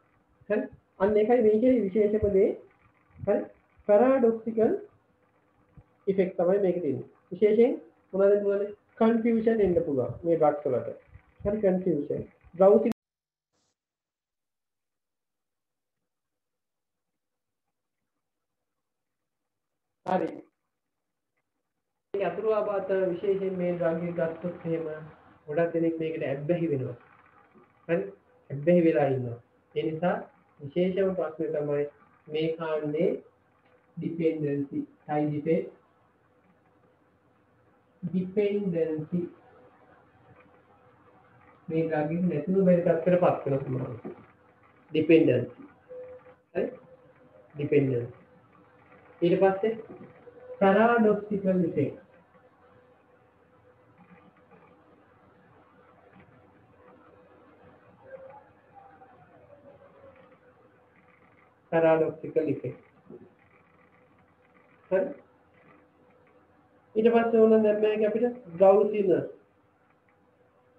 හරි? අන්න ඒකයි මේකේ විශේෂම දේ. හරි? පැරාඩොක්සිකල් ඉෆෙක්ට් තමයි මේකේ තියෙන්නේ. විශේෂයෙන් මොනවද කියන්නේ? කන්ෆියුෂන් එන්න පුළුවන් මේ ඩ්‍රග්ස් වලට. හරි කන්ෆියුෂන්. drowsy හරි. මේ අතුරු ආබාධ විශේෂයෙන් මේ ඩ්‍රග් එක ගත්තොත් එහෙම ගොඩක් දෙනෙක් මේකට ඇබ්බැහි වෙනවා. හරි? ඇබ්බැහි වෙලා ඉන්නවා. ඒ නිසා විශේෂම ප්‍රශ්නේ තමයි මේ කාණ්ඩේ dependency side effect dependency මේ ඩ්‍රග් එක නැතිව බැරි තත්ත්වයකට පත් වෙනවා පුළුවන්. dependency. හරි? dependency. ඊට පස්සේ paradoxical effect. paradoxical effect. හරි? ඊට පස්සේ ඕන දැන් මේක අපිට drowsiness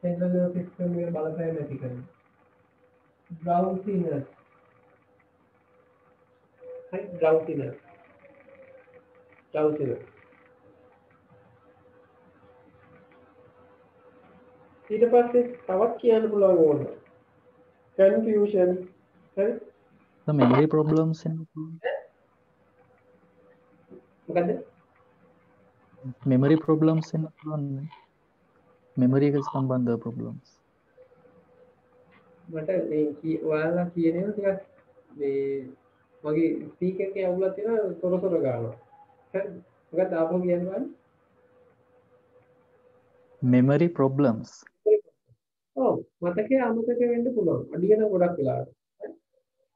central nervous system එක බලපෑම ඇති කරනවා. drowsiness. හරි drowsiness. drowsiness. ඊට පස්සේ තවත් කියන්න පුළුවන් ඕන. confusion. හරි? The memory problems වෙන්න පුළුවන්. මොකද්ද? memory problems වෙන්න පුළුවන්. memory එක සම්බන්ධ problems. මට මේ ඔයාලා කියන ඒවා ටිකක් මේ මගේ ස්පීකර් එකේ අවුලක් තියෙනවා තොරතොර ගන්නවා. හරිද? මොකක්ද ආපහු කියන්න බලන්න. memory problems. ඔව් මතකයේ අමතක වෙන්න පුළුවන්. අඩු වෙන ගොඩක් වෙලාවට. හරි?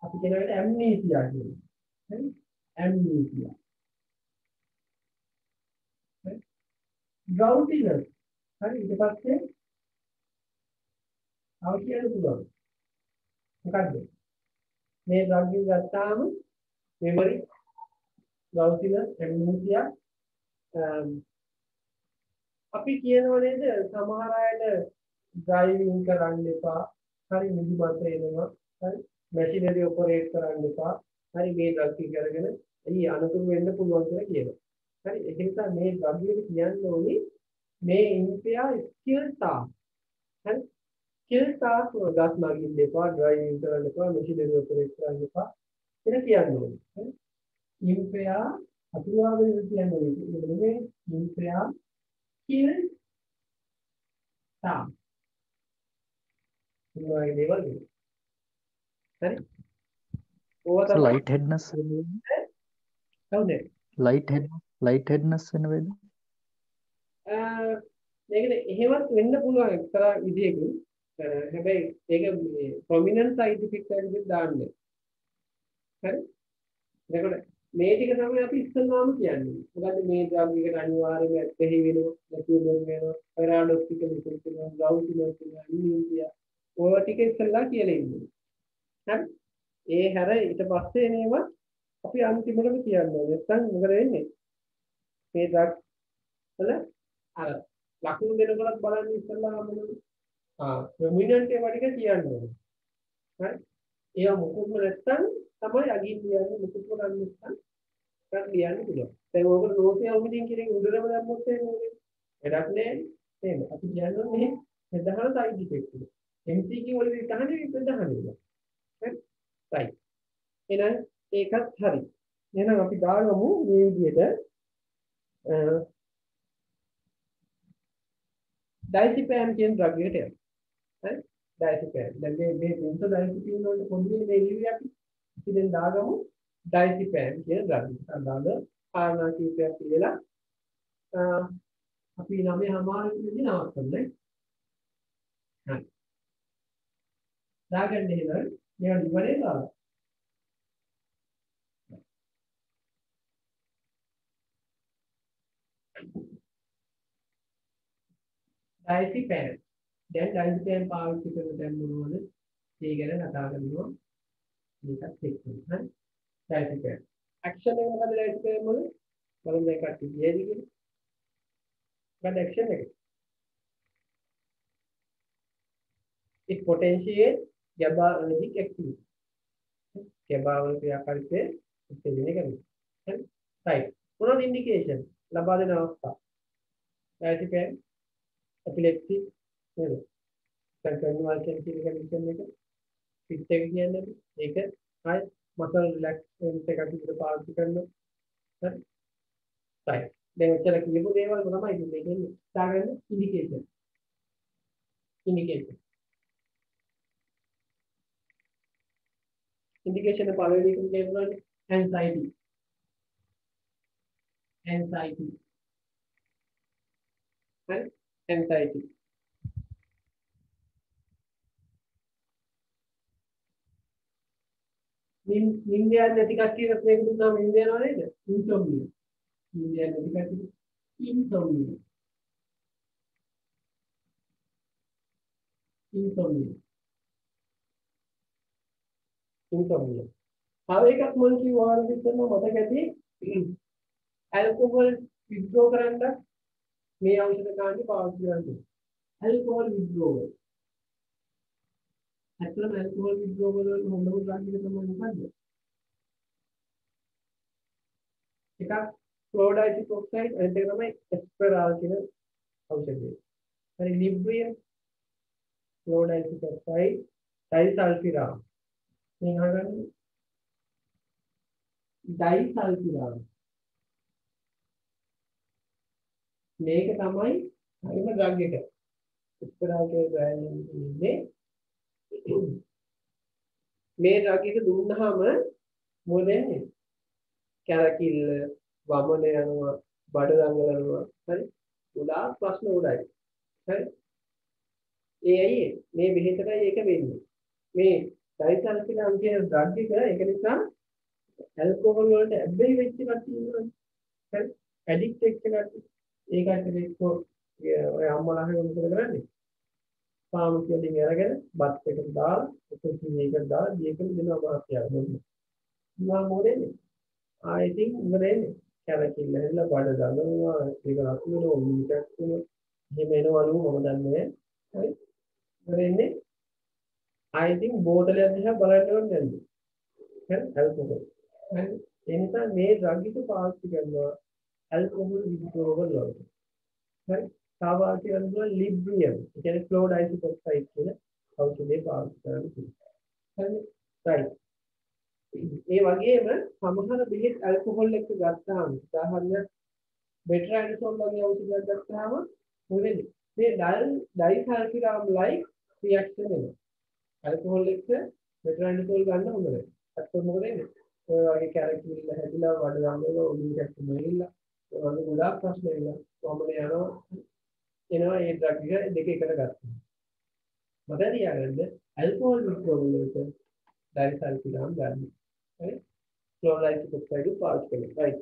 අපි කියන එකට ඇම්නීසියා කියනවා. හරි? ඇම්නීසියා. හරි? drowsiness හරි ඊට පස්සේ ආව කියන්න පුළුවන් මොකද්ද මේ drug එක ගත්තාම memory drowsiness amnesia අපි කියනවා නේද සමහර අයට driving කරන්න එපා හරි නිදිමත එනවා හරි machinery operate කරන්න එපා හරි මේ drug එක අරගෙන එයි අනතුරු වෙන්න පුළුවන් කියලා කියනවා හරි ඒක නිසා මේ drug එක කියන්න ඕනේ මේ impair skill task හරි skill task ගස් නගින්න එපා driving කරන්න එපා machinery operate කරන්න එපා කියලා කියන්න ඕනේ හරි impair අතුරුාවෙන් කියන්නේ මේ impair skill task මොනවයි දේවල් හරි ඕවා තමයි ලයිට් හෙඩ්නස් හවුද ලයිට් හෙඩ්නස් වෙන වේද මේකනේ එහෙමත් වෙන්න පුළුවන් එක්තරා විදියකින් හැබැයි ඒක මේ ප්‍රොමිනන්ට් සයිඩ් ඉෆෙක්ට් එකකින් දාන්නේ හරි එතකොට මේ ටික තමයි අපි ඉස්සෙල්ලාම කියන්නේ මොකද මේ ඩ්‍රග් එකට අනිවාර්යයෙන්ම ඇත්තෙහි වෙනවා නැතුව වෙනවා පැරාඩොක්සිකල් ඉෆෙක්ට් වෙනවා ග්‍රවුන්ඩ්නස් වෙනවා ඉන්නියුසියා ඔය ටික ඉස්සෙල්ලා කියලා ඉන්නේ හරි ඒ හැර ඊට පස්සේ මේවා අපි අන්තිමටම කියන්නේ නැත්නම් මොකද වෙන්නේ මේ ඩ්‍රග් වල අර ලකුණු දෙනකොටත් බලන්න ඉස්සෙල්ලා මොනවද ප්‍රොමිනන්ට් ඒවා ටික කියන්නේ හරි ඒවා මොකක්ද නැත්නම් තමයි අගින් කියන්නේ මොකක්ද නැත්නම් කර ලියන්න පුළුවන් දැන් ඕකට නෝට් එක උමින් කියන උඩරම දැම්මොත් වැඩක් නෑ නේද අපි කියන්නේ මේ ප්‍රධාන සයිඩ් ඉෆෙක්ට් එක MCQ වලදී තහනේ ප්‍රධාන එක හරි right එහෙනම් ඒකත් හරි එහෙනම් අපි දාගමු මේ විදිහට ඩයිසිපෑම් කියන ඩ්‍රග් එකට යනවා හරි ඩයිසිපෑම් දැන් මේ බෙන්සෝඩයිසිපීන් වල පොඩි මේ ඉලිවි අපි ඉතින් දාගමු ඩයිසිපෑම් කියන ඩ්‍රග් එක සඳහන් කාරණා කීපයක් කියලා අපි 9:00 නවත්තන්නේ හරි දාගන්න එහෙනම් මේවා ඉවරේ දාලා ඩයිසිපෑම් දැන් ඩයිසිපෑම් පාවිච්චි කරන දැන් මොනවද ඒ ගැන කතා කරනවා මේකත් එක්ක හරි ඩයිසිපෑම් ඇක්ෂන් එක මොකද ඩයිසිපෑම් වල බලන්න දැන් කට්ටිය කියේදී කියලා මොකද ඇක්ෂන් එක it potentiate GABAergic activity GABA වල ක්‍රියාකාරීත්වය උත්තේජනය කරනවා හරි right මොනවද ඉන්ඩිකේෂන් ලබා දෙන අවස්ථා ඩයිසිපෑම් epilepsy නේද convulsion කියන condition එක fit එක කියන්නේ ඒක හයි muscle relaxation එකක් විතර පාවිච්චි කරනවා හරි right දැන් ඔච්චර කියපු දේවල් තමයි ඉතින් මේකෙන් දාගන්න ඉන්ඩිකේෂන් ඉන්ඩිකේෂන් පළවෙනි එක කියනවා anxiety හරි anxiety නින්දයන් නැති කට්ටියට මේක දුන්නාම නින්ද යනවා නේද insomnia නින්දයන් නැති කට්ටියට insomnia තව එකක් මම කිව්වා ඉතින් මතක ඇති ඇල්කොහොල් විත්ඩ්‍රෝ කරන්න මේ ඖෂධ කාණ්ඩේ පාවිච්චි කරන්නේ ඇල්කොහොල් විත්ඩ්‍රෝවල් ඇත්තටම ඇල්කොහොල් විත්ඩ්‍රෝවල් වල හොඳම ඩ්‍රග් එක තමයි මොකද්ද එකක් ක්ලෝඩයිසික් ඔක්සයිඩ් අනිත් එක තමයි එස්පෙරාල් කියන ඖෂධය හරි ලිබ්‍රියම් ක්ලෝඩයිසික් ඔක්සයිඩ් ඩයිසල්ෆිරාම් මේ අහගන්න ඩයිසල්ෆිරාම් මේක තමයි හරිම ඩ්‍රග් එක එස්පෙරාල් කියන බ්‍රෑන්ඩ් එකේ ඉන්නේ මේ ඩ්‍රග් එක දුන්නාම මොකද වෙන්නේ කැරකිල්ල වමන යනවා බඩ දඟලනවා හරි උඩා ප්‍රශ්න උඩයි හරි ඒ ඇයි මේ බෙහෙතටයි ඒක වෙන්නේ මේ ඩයිසල්ෆිරාම් කියන ඩ්‍රග් එක ඒක නිසා ඇල්කොහොල් වලට ඇබ්බැහි වෙච්ච කට්ටිය ඉන්නවා හරි ඇඩික්ට් වෙච්ච කට්ටිය ඒකට එක්ක ඔය අම්මලා හැම මොකද කරන්නේ? පාමුසිය දෙක අරගෙන බත් එකට දාලා උපසින් එකට දාලා දීකල දෙනවා මාත්‍යා මොකද? මම මොකදනේ? ආයෙත් ඉවරනේ. කැරකිල්ල හැදලා බඩ දනවා ඒක රතුන ඔලිටක් තුන එහෙම එනවලු මම දන්නේ නැහැ. හරි. ඉවරන්නේ ආයෙත් බෝතලයක් දිහා බලන්න ඕනේ නැද්ද? හරි ඇල්කොහොල්. හරි. ඒ නිසා මේ ඩ්‍රග් එක පාවිච්චි කරනවා ඇල්කොහොල් විද්‍රෝවල් වලට. හරි. සාවාටි කරනවා ලිබ්‍රියම්. ඒ කියන්නේ ක්ලෝඩ් අයිසෝපොක්සයිඩ් කියන ඖෂධය පාවිච්චි කරන්න පුළුවන්. හරි. right. ඒ වගේම සමහර බෙහෙත් ඇල්කොහොල් එක්ක ගත්තාම උදාහරණයක් බෙට්‍රානිසෝල් වගේ ඖෂධයක් ගත්තාම මොකද මේ ඩයිසල්ෆිරාම් ලයික් රියැක්ෂන් එනවා. ඇල්කොහොල් එක්ක බෙට්‍රානිසෝල් ගන්න හොඳ නැහැ. අත්ත මොකද වෙන්නේ? ඔය වගේ කැරකිල්ල හැදිලා වඩ ගන්නවල ඔලියට මෙල්ලලා ඔය වගේ ගොඩාක් ප්‍රශ්න එනවා. කොහොමද එනවා මේ ඩ්‍රග් එක දෙක එකට ගත්තා. මතක තියාගන්න ඇල්කොහොල් විත්‍රෝවල් වලට ඩයිසල්ෆිරාම් ගන්න. Right? Chloride oxide pass right.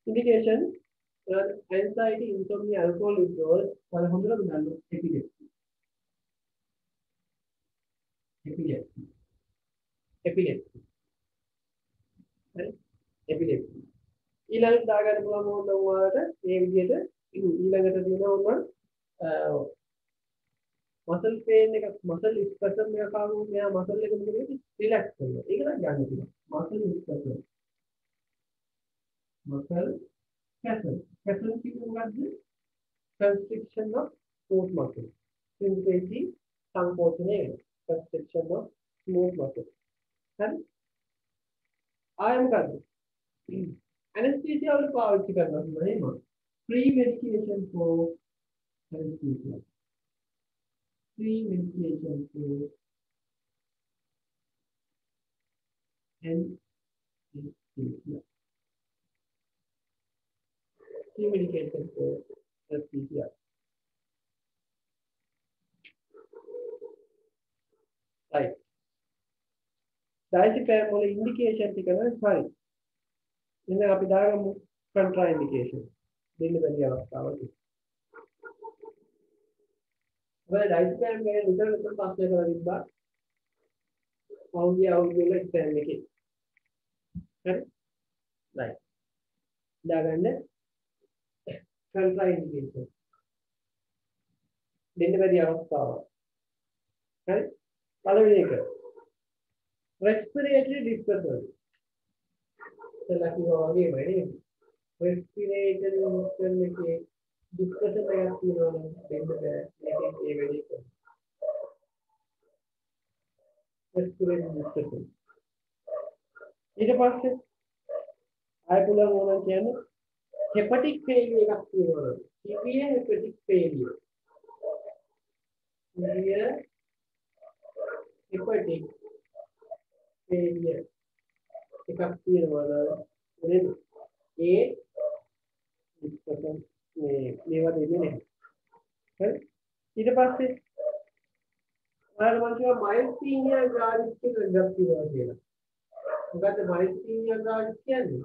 Indication anxiety, insomnia, alcohol withdrawal, epilepsy. Epilepsy. Right? Epilepsy. ඊළඟට දාගන්න පුළුවන් මොකද උනාට මේ විදිහට ඊළඟට දිනවම මසල් පේන් එක මසල් ස්පැසම් එකක් ආවම මෙයා මසල් එක මොකද වෙන්නේ රිලැක්ස් කරනවා. ඒක නම් ගන්න පුළුවන්. මසල් ස්පැසම්. මසල් ස්පැසම්. ස්පැසම් කියන්නේ මොකද්ද? constriction of smooth muscle. සින්තේටි සංකෝචනය වෙනවා. constriction of smooth muscle. හරි? ආයෙ මොකද්ද? anesthesia වල පාවිච්චි කරනවා නේද? Free medication for anesthesia. Free medication for anesthesia. Free medication for anesthesia. Right. Diazepam වල indication ටික නම් හරි. ඉතින් අපි දාගමු contraindication. දෙන්න බැරි අවස්ථාවක. ඔය diazepam ගැන විතර ප්‍රශ්න කරලා තිබ්බා. අවුල් වල exam එකේ. හරි? right. දාගන්න contraindication. දෙන්න බැරි අවස්ථාව. හරි? පළවෙනි එක. respiratory disturbance. ලකිනවා වගේ වෙන්නේ. respiratory disturbance එකේ discussion එකක් තියෙනවා නම් දෙන්න බෑ. මේකේ ඒ වෙලෙක. respiratory disturbance. ඊට පස්සේ ආයතුලා මොනවා කියන්නේ hepatic failure එකක් තියෙනවා. severe hepatic failure. severe hepatic failure එකක් තියෙනවා නේද? ඒ discussion මේවා දෙන්නේ නැහැ. හරි? ඊට පස්සේ ඔයාලා මම කියවා myasthenia gravis කියලා එකක් තියෙනවා කියලා. මොකද්ද myasthenia gravis කියන්නේ?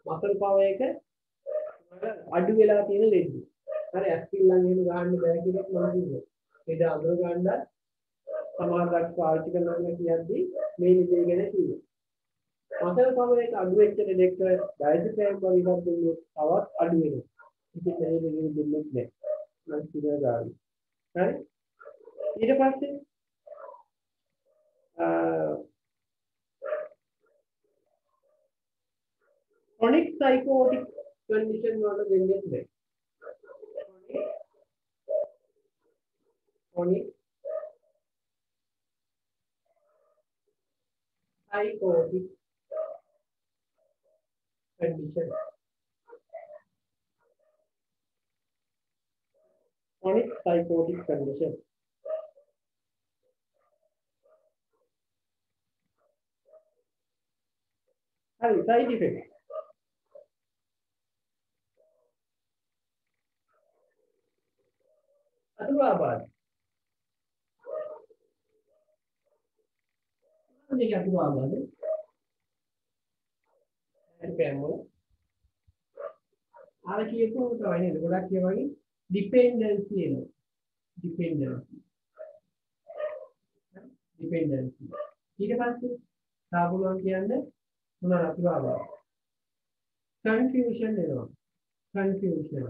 මසල් පවර් එක අඩු වෙලා තියෙන ලෙඩ. හරි ඇස්පිරින් එහෙම ගන්න බෑ කියලා මම කිව්වා. ඒක අඳුර ගන්න සමහරක් පාවිච්චි කරනවා කියද්දී මේ විදිහ ගැන කිව්වා. මසල් පවර් එක අඩු වෙච්ච දෙයක් ඩයසෙපෑම් වගේ එකක් දුන්නොත් තවත් අඩු වෙනවා. ඉතින් මේ දෙකෙන් දෙන්නේ නැහැ. මම කියලා ගන්න. හරි? ඊට පස්සේ chronic psychotic condition වල දෙන්නේ නැහැ. chronic psychotic condition. Chronic psychotic condition. Hurry, side effect. අතුවාබාධ. මේක අතුවාබාධ. හරි පෑමෝ. අර කියපුව තමයි නේද? ගොඩක් කියවගේ dependency එනවා. dependency. dependency. ඊට පස්සේ තාපුලන් කියන්නේ මොනවද අතුලාවා? confusion එනවා. confusion.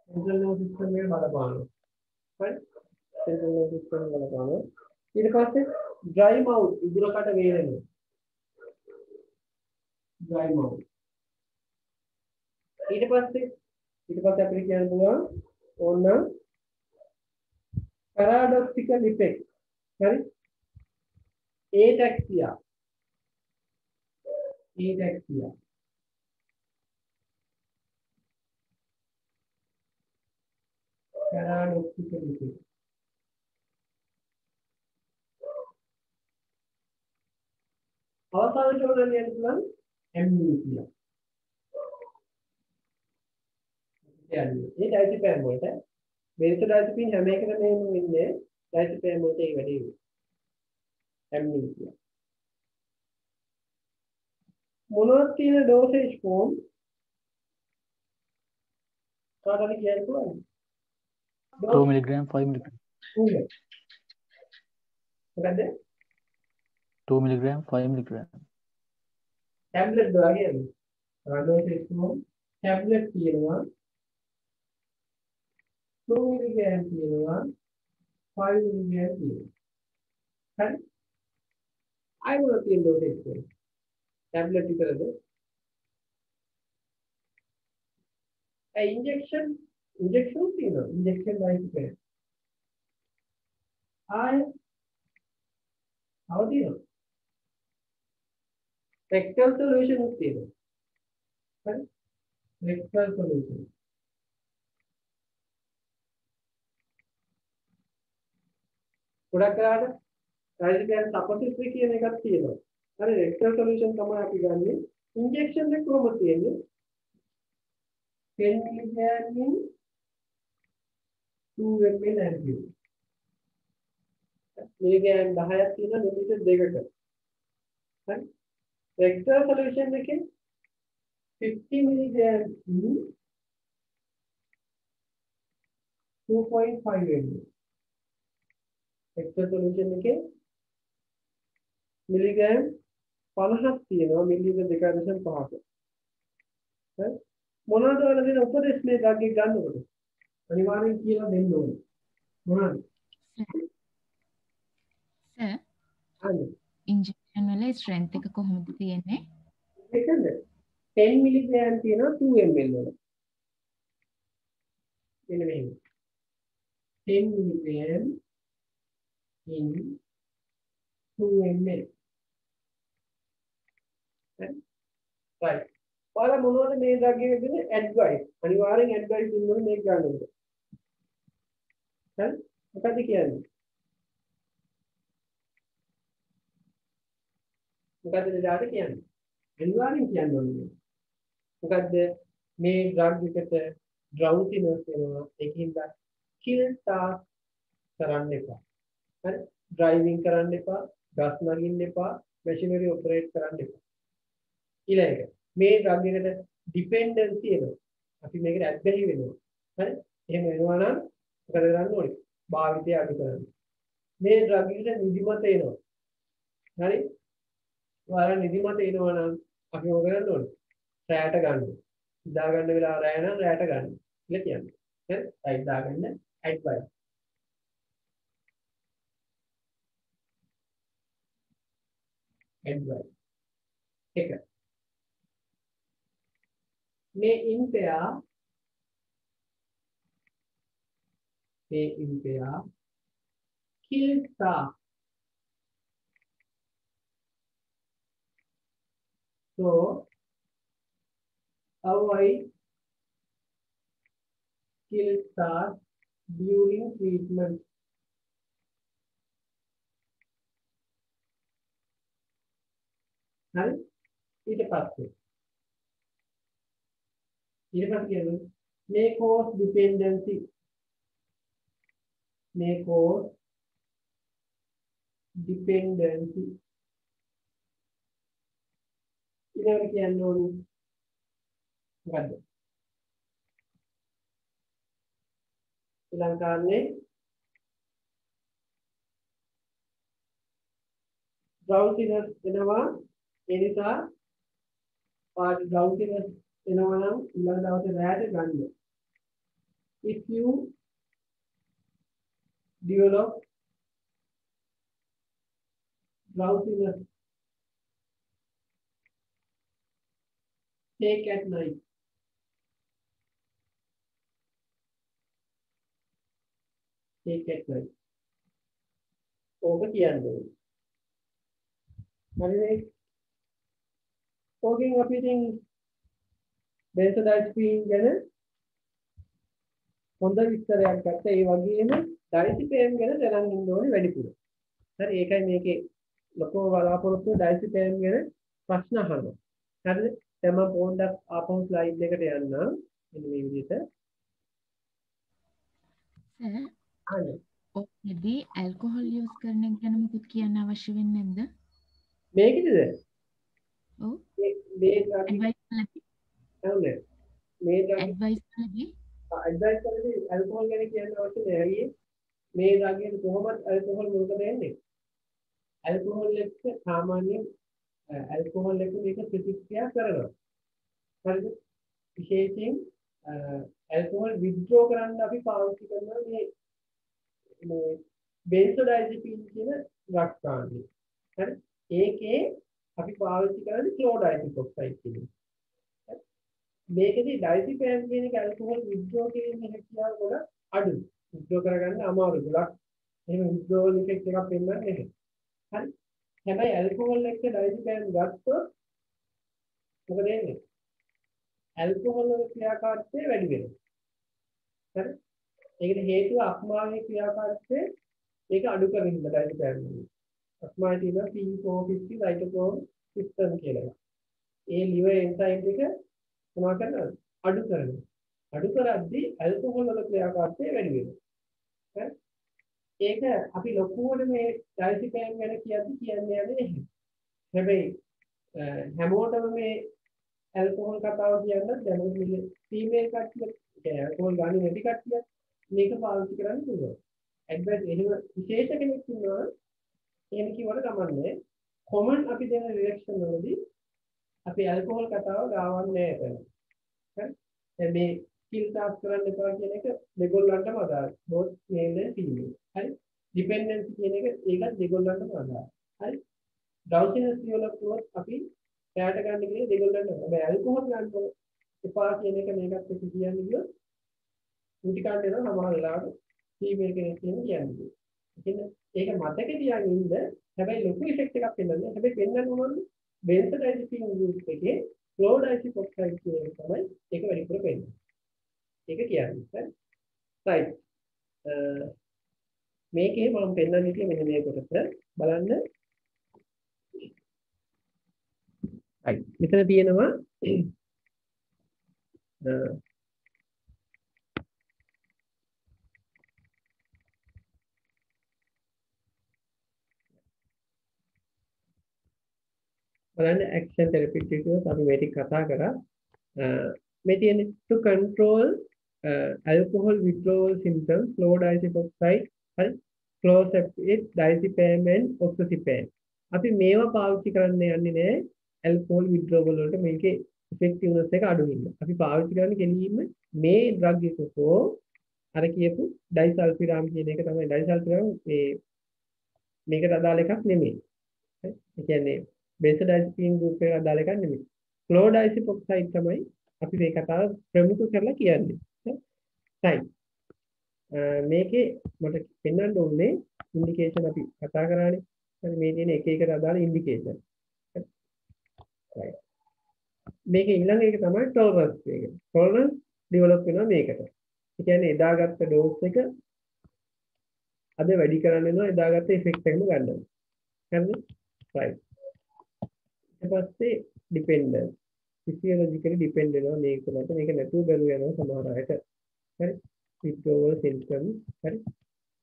central nervous system එක බලපානවා. හරි? central nervous system එක බලපානවා. ඊට පස්සේ dry mouth උගුරකට වේලෙනවා. dry mouth. ඊට පස්සේ අපිට කියන්න පුළුවන් ඕන paradoxical effect. හරි? ataxia. ataxia. paradoxical effect. අවසාන චෝදනය කියන්න පුළුවන් amnesia. ये डायज़ेपियम वोल्ट है मेरे तो डायज़ेपियम हमें के में इनने डायज़ेपियम वोल्ट एक वैल्यू amnesia मोनोथीन डोसेज फॉर्म කාටද කියන්න පුළුවන් 2 milligram 5 milligram මොකද 2 milligram 5 milligram ටැබ්ලට් වගේ ડોසේජ් ෆෝම් ටැබ්ලට් කියනවා 2 milligram කියනවා 5 milligram කියනවා හරි අයිවල තියෙන ડોසේජ් ෆෝම් ටැබ්ලට් විතරද इंजेक्शन තියෙනවා इंजेक्शन වයිස් ආය අවදිනවා rectal solution උත් තියෙනවා හරි rectal solution ගොඩක් කරාට රයිසිකයන් සපොසිටරි කියන එකක් තියෙනවා හරි rectal solution තමයි අපි ගන්නෙ injection එක කොහොමද තියෙන්නේ 10 milligram in 2 ml ampule. milligram 10ක් තියෙන මිලිලීටර් දෙකකට. හරි. rectal solution එකේ 50 milligram in 2.5 ml. rectal solution එකේ milligram 50ක් තියෙනවා මිලිලීටර් 2.5ක. හරි. මොනවද වල දෙන උපදේශ මේ ගාගේ ගන්නකොට අනිවාර්යෙන් කියලා දෙන්න ඕනේ මොනවද සර් හරි ඉන්ජෙක්ෂන් වල ස්ට්‍රෙන්ත් එක කොහොමද තියෙන්නේ ඒකද 10 මිලිග්‍රෑම් තියෙනවා 2 ml වල මෙන්න මෙහෙම 10 මිලිග්‍රෑම් in 2 ml right ඔයාලා මොනවද මේ ඩ්‍රග් එකේ දෙන ඇඩ්වයිස් අනිවාර්යෙන් ඇඩ්වයිස් දෙන්න මේක ගන්න ඕනේ හරි මොකද කියන්නේ මොකද දෙදාට කියන්නේ අනිවාර්යෙන් කියන්න ඕනේ මොකද මේ ඩ්‍රග් එකට ඩ්‍රවුසිනස් වෙනවා ඒකින්ද කිල් ටාස්ක් කරන්න එපා හරි ඩ්‍රයිවිං කරන්න එපා ගස් නගින්න එපා මැෂිනරි ඔපරේට් කරන්න එපා ඊළඟට මේ ඩ්‍රග් එකට ඩිපෙන්ඩන්සි එනවා. අපි මේකට ඇබ්බැහි වෙනවා. හරි? එහෙම වෙනවා නම් මොකද කරන්න ඕනේ? භාවිතය අඩු කරන්න. මේ ඩ්‍රග් එකට නිදිමත එනවා. හරි? ඔයාලා නිදිමත එනවා නම් අපි මොකද කරන්න ඕනේ? රැයට ගන්න. ඉදා ගන්න වෙලාව රැය නම් රැයට ගන්න. කියලා කියන්නේ. හරි? රැයි ඉදා ගන්න ඇඩ්වයිස්. ඇඩ්වයිස්. එක may impair kill task. So avoid kill task during treatment. हल ඊට පස්සේ කියන්නේ may cause dependency ඊළඟට කියන්න ඕනේ මොකද්ද ඊළඟ කාරණේ drowsiness එනවා ඒ නිසා පාට drowsiness එනවා නම් ඊළඟ දවසේ රැයට ගන්න. If you develop drowsiness, take at night. Take at night. ඕක කියන්නේ. හරිනේ. ඕකෙන් අපි ඉතින් benzodiazepine ගැන හොඳ විස්තරයක් ගත්තා. ඒ වගේම diazepam ගැන දැනගන්න ඉන්න ඕනේ වැඩිපුර. හරි ඒකයි මේකේ ලොකෝ බලාපොරොත්තු diazepam ගැන ප්‍රශ්න අහනවා. හරිද? දැන් මම පොඩ්ඩක් ආපහු ස්ලයිඩ් එකට යන්නම්. මෙන්න මේ විදිහට. සර් ඔකදී ඇල්කොහොල් යූස් කරන එක ගැන මොකක්ද කියන්න අවශ්‍ය වෙන්නේ නැද්ද? මේකද? ඔව්. මේ ඇඩ්වයිස් නෑ. මේ ඇඩ්වයිස් වලදී ඇඩ්වයිස් කරන්නේ ඇල්කොහොල් ගැන කියන්න අවශ්‍ය නැහැ. මේ රාගයෙන් කොහොමද ඇල්කොහොල් මොකද වෙන්නේ? ඇල්කොහොල් එක්ක සාමාන්‍යයෙන් ඇල්කොහොල් එක්ක මේක ප්‍රතික්‍රියා කරනවා. හරිද? විශේෂයෙන් ඇල්කොහොල් විත්ඩ්‍රෝ කරන්න අපි පාවිච්චි කරන මේ බෙන්සෝඩායිසපින් කියන ඩ්‍රග් කාණ්ඩය. හරි? ඒකේ අපි පාවිච්චි කරන්නේ ක්ලෝඩායිසික් ඔක්සයිඩ් කියන එක. මේකේදී ඩයිසිපෑම් කියන එක ඇල්කොහොල් විත්ඩ්‍රෝ කිරීමේ හැකියාව ගොඩක් අඩුයි. විත්ඩ්‍රෝ කරගන්න අමාරුයි. ගොඩක් එහෙම විත්ඩ්‍රෝවල් ඉෆෙක්ට් එකක් පෙන්වන්නේ නැහැ. හරි? හැබැයි ඇල්කොහොල් එක්ක ඩයිසිපෑම් ගත්තොත් මොකද වෙන්නේ? ඇල්කොහොල් වල ක්‍රියාකාරීත්වය වැඩි වෙනවා. හරි? ඒකට හේතුව අක්මාවේ ක්‍රියාකාරීත්වය ඒක අඩු කරන හින්දා ඩයිසිපෑම් වල. අක්මාවේ තියෙන P450 සයිටෝක්‍රෝම් සිස්ටම් කියලා. ඒ liver enzyme එක මොනවා කරනවද? අඩු කරනවා. අඩු කරද්දී ඇල්කොහොල් වල ක්‍රියාකාරීත්වය වැඩි වෙනවා. හරි? ඒක අපි ලොකුවට මේ ඩයිසිපෑම් ගැන කියන්නේ නැහැ. හැබැයි හැමෝටම මේ ඇල්කොහොල් කතාව කියන්නත් දැනුත් මේ ෆීමේල් කට්ටිය ඇල්කොහොල් ගන්න නැති කට්ටිය මේක පාවිච්චි කරන්න පුළුවන්. ඇඩ්වයිස් එහෙම විශේෂ කෙනෙක් ඉන්නවා එහෙම කිව්වට කමන්නේ. කොමන් අපි දෙන රියැක්ෂන් වලදී අපි ඇල්කොහොල් කතාව ගාවන්නේ නැහැ. හරි? දැන් මේ ස්කිල් ටාස්ක් කරන්න එපා කියන එක දෙගොල්ලන්ටම අදාළයි. both male and female. හරි? ඩිපෙන්ඩන්සි කියන එක ඒකත් දෙගොල්ලන්ටම අදාළයි. හරි? drowsiness develop වුණොත් අපි එයාට ගන්න කියන්නේ දෙගොල්ලන්ට. හැබැයි ඇල්කොහොල් ගන්න එපා කියන එක මේකත් එක්ක කියන්නේ ගියොත් මුටි කාණ්ඩ වෙනවා සමහර වෙලාවට ෆීමේල් කෙනෙක් කියන්නේ. ඒක මතක තියාගෙන ඉන්න. හැබැයි ලොකු ඉෆෙක්ට් එකක් වෙන්නේ. හැබැයි පෙන්වන්න ඕනේ බෙන්සෝඩායිසපින් ගෲප් එකේ ක්ලෝඩායිසික් ඔක්සයිඩ් කියන එක තමයි ඒක වැඩිපුර වෙන්නේ. ඒක කියන්නේ. right. මේකේ මම පෙන්වන්න ඉතින් මෙන්න මේ කොටස බලන්න. right. මෙතන තියෙනවා බලන්න action therapeutic එක අපි මේ ටික කතා කරා. මේ තියෙන්නේ to control alcohol withdrawal symptoms, fluorodiazepam oxide, හරි, clozapine, diazepam and oxazepam. අපි මේවා පාවිච්චි කරන්න යන්නේ නැහැ alcohol withdrawal වලට. මේකේ effectiveness එක අඩු වෙනවා. අපි පාවිච්චි කරන්නේ කෙලින්ම මේ drug එක හෝ අර කියපු disulfiram කියන එක තමයි. disulfiram මේකට අදාළ එකක් නෙමෙයි. ඒ කියන්නේ benzodiazepine group එකට අදාළ එකක් නෙමෙයි. ක්ලෝඩායිසික් ඔක්සයිඩ් තමයි අපි මේ කතාව ප්‍රමුඛ කරලා කියන්නේ. right. මේකේ මට පෙන්වන්න ඕනේ ඉන්ඩිකේෂන් අපි කතා කරානේ. හරි මේ තියෙන එක එකට අදාළ ඉන්ඩිකේෂන්. right. මේකේ ඊළඟ එක තමයි tolerance එක. tolerance develop වෙනවා මේකට. ඒ කියන්නේ එදාගත්ත ඩෝස් එක අද වැඩි කරන්න වෙනවා එදාගත්ත ඉෆෙක්ට් එකම ගන්නවා. හරිද? right. ඊට පස්සේ dependent physiologically depend වෙනවා මේක මත. මේක නැතුව බැලුව යනවා සමහර අයට. හරි? withdrawal symptoms. හරි?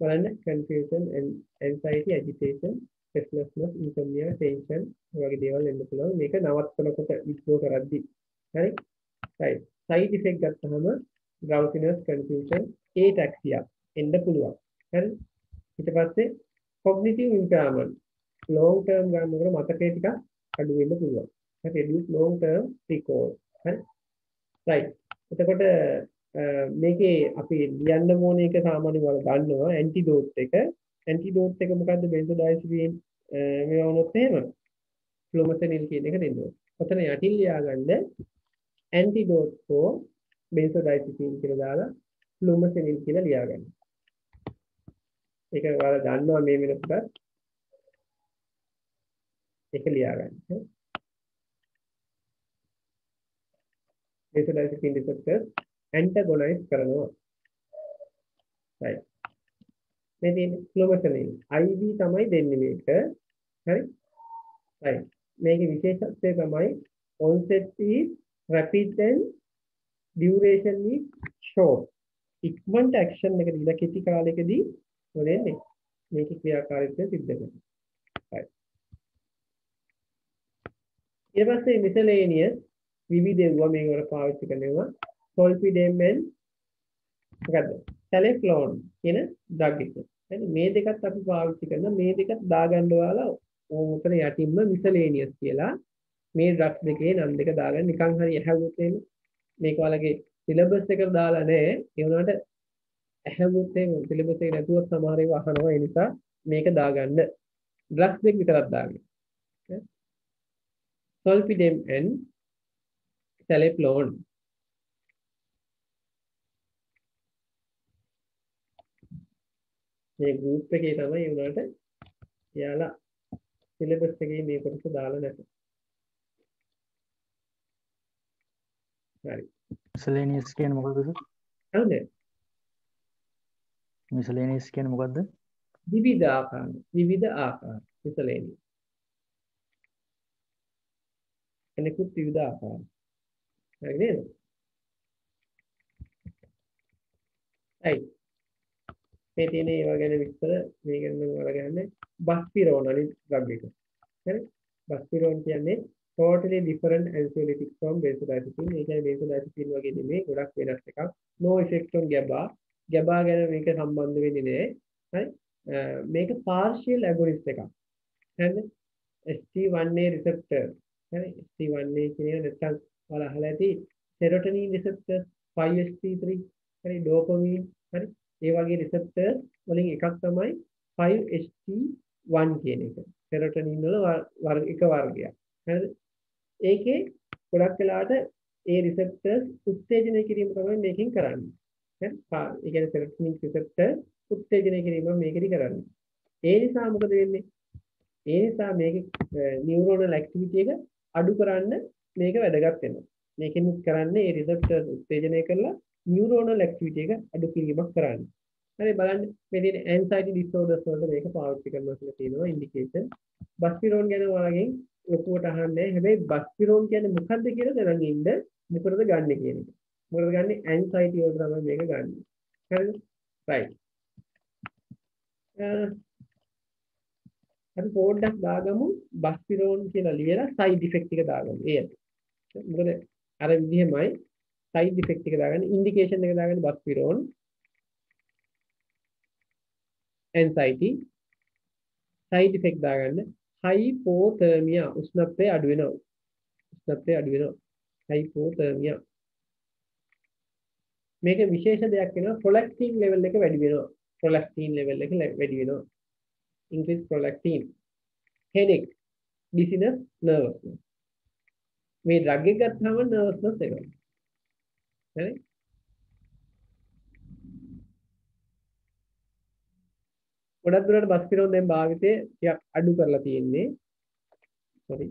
බලන්න confusion and anxiety, agitation, restlessness, insomnia, tension වගේ දේවල් එන්න පුළුවන්. මේක නවත්තනකොට withdraw කරද්දී. හරි? right. side effect ගත්තහම drowsiness, confusion, ataxia. එන්න පුළුවන්. හරි. ඊට පස්සේ cognitive impairment long term ගන්නකොට මතකයේ ටිකක් අඩු වෙන්න පුළුවන්. හරි. reduce long term recall. හරි. right. එතකොට මේකේ අපි ලියන්න ඕන එක සාමාන්‍යයෙන් ඔයාලා දන්නවා ඇන්ටිඩෝට් එක මොකද්ද බෙන්සෝඩායිසපින් මේවා වුණොත් එහෙම ෆ්ලුමසෙනිල් කියන එක දෙන්න ඕනේ. ඔතන යටින් ලියාගන්න antidote for benzodiazepine කියලා දාලා ෆ්ලුමසෙනිල් කියලා ලියාගන්න. ඒක ඔයාලා දන්නවා මේ වෙනකොට ඒක ලියාගන්න. benzodiazepine receptors antagonize කරනවා. right. මේ තියෙන ෆ්ලුමසෙනිල් IV තමයි දෙන්නේ මේක. හරි. right. මේකේ විශේෂත්වය තමයි onset is rapid and duration is short. ඉක්මනට ඇක්ෂන් එක දීලා කෙටි කාලයකදී මොකදන්නේ මේකේ ක්‍රියාකාරීත්වය සිද්ධ කරනවා. right. ඊට පස්සේ miscellaneous විවිධ මේකට පාවිච්චි කරනවා solpidem මොකද්ද? Cefalexone කියන ඩ්‍රග් එක. හරි මේ දෙකත් අපි පාවිච්චි කරනවා. මේ දෙකත් දාගන්න ඔයාලා උතන යටින්ම miscellaneous කියලා මේ ඩ්‍රග්ස් දෙකේ නම් දෙක දාගන්න නිකන් හරි ඇහුවොත් එහෙම මේක ඔයාලගේ සිලබස් එකට දාලා නැහැ. ඒ වුණාට ඇහුවොත් එහෙම සිලබස් එක නැතුව සමහර ඒවා අහනවා. ඒ නිසා මේක දාගන්න. ඩ්‍රග්ස් දෙක විතරක් දාගන්න. solpidem and cefalexone. මේ ගෲප් එකේ තමයි ඒ වුණාට එයාලා සිලබස් එකේ මේ කොටස දාලා නැත. හරි. miscellaneous කියන්නේ මොකද්ද? හරිද? miscellaneous කියන්නේ මොකද්ද? විවිධ ආකාර miscellaneous. එනකුත් විවිධ ආකාර. හරි නේද? right. මේ තියෙන ඒවා ගැන විස්තර මේ ගැන මම අරගන්නේ බස්පිරෝන් අනිත් ඩ්‍රග් එක. හරි? බස්පිරෝන් කියන්නේ totally different anxiolytic from benzodiazepine. ඒ කියන්නේ benzodiazepine වගේ නෙමෙයි ගොඩක් වෙනස් එකක්. no effect on GABA. GABA ගැන මේක සම්බන්ධ වෙන්නේ නෑ. හරි? මේක partial agonist එකක්. හරිද? ST1A receptor. හරි? ST1A කියන්නේ නැත්නම් ඔයාලා අහලා ඇති serotonin receptor 5-HT3. හරි? dopamine. හරි? ඒ වගේ රිසෙප්ටර්ස් වලින් එකක් තමයි 5-HT1 කියන එක. සෙරොටොනින් වල එක වර්ගයක්. හරිද? ඒකේ ගොඩක් වෙලාවට ඒ රිසෙප්ටර්ස් උත්තේජනය කිරීම තමයි මේකෙන් කරන්නේ. හරි? ඒ කියන්නේ සෙරොටොනින් රිසෙප්ටර් උත්තේජනය කිරීම මේකෙදි කරන්නේ. ඒ නිසා මොකද වෙන්නේ? ඒ නිසා මේකේ නියුරෝනල් ඇක්ටිවිටි එක අඩු කරන්න මේක වැදගත් වෙනවා. මේකෙන් කරන්නේ ඒ රිසෙප්ටර්ස් උත්තේජනය කරලා neuronal activity එක අඩු කිරීමක් කරන්නේ. හරි බලන්න මේ තියෙන anxiety disorders වලට මේක පාවිච්චි කරනවා කියලා තියෙනවා ඉන්ඩිකේෂන්. බස්පිරෝන් ගැන ඔයාලගෙන් ලොකුවට අහන්නේ. හැබැයි බස්පිරෝන් කියන්නේ මොකද්ද කියලා දැනගෙන ඉන්න මොකටද ගන්න කියන එක. මොකටද ගන්නේ? anxiety වලට තමයි මේක ගන්න. හරිද? right. අපි පොඩ්ඩක් දාගමු බස්පිරෝන් කියලා ලියලා side effect එක දාගමු. ඒත් මොකද අර විදිහමයි side effect එක දාගන්න indication එක දාගන්න බස්පිරෝන් anxiety side effect දාගන්න hypothermia උෂ්ණත්වය අඩු වෙනවා hypothermia මේක විශේෂ දෙයක් වෙනවා prolactin level එක වැඩි වෙනවා increase prolactin headache dizziness nervousness මේ drug එක ගත්තාම nervousness එනවා හරි ගොඩක් දුරට බස්පිරෝන් දැන් භාවිතය ටිකක් අඩු කරලා තියෙන්නේ sorry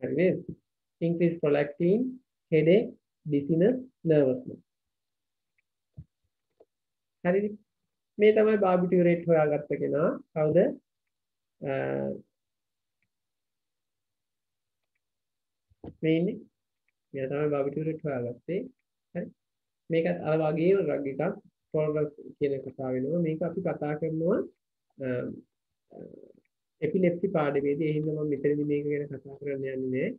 හරි increase prolactin headache dizziness nervousness හරි මේ තමයි බාබිටියුරේට් හොයාගත්ත කෙනා කවුද මේ ඉන්නේ මෙයා තමයි බාබිටියුරේට් හොයාගත්තේ හරි මේකත් අර වගේම ඩ්‍රග් එකක් ටොලරන්ස් කියන කතාව වෙනවා මේක අපි කතා කරනවා එපිලෙප්සි පාඩමේදී එහෙනම් මම මෙතනදී මේක ගැන කතා කරන්න යන්නේ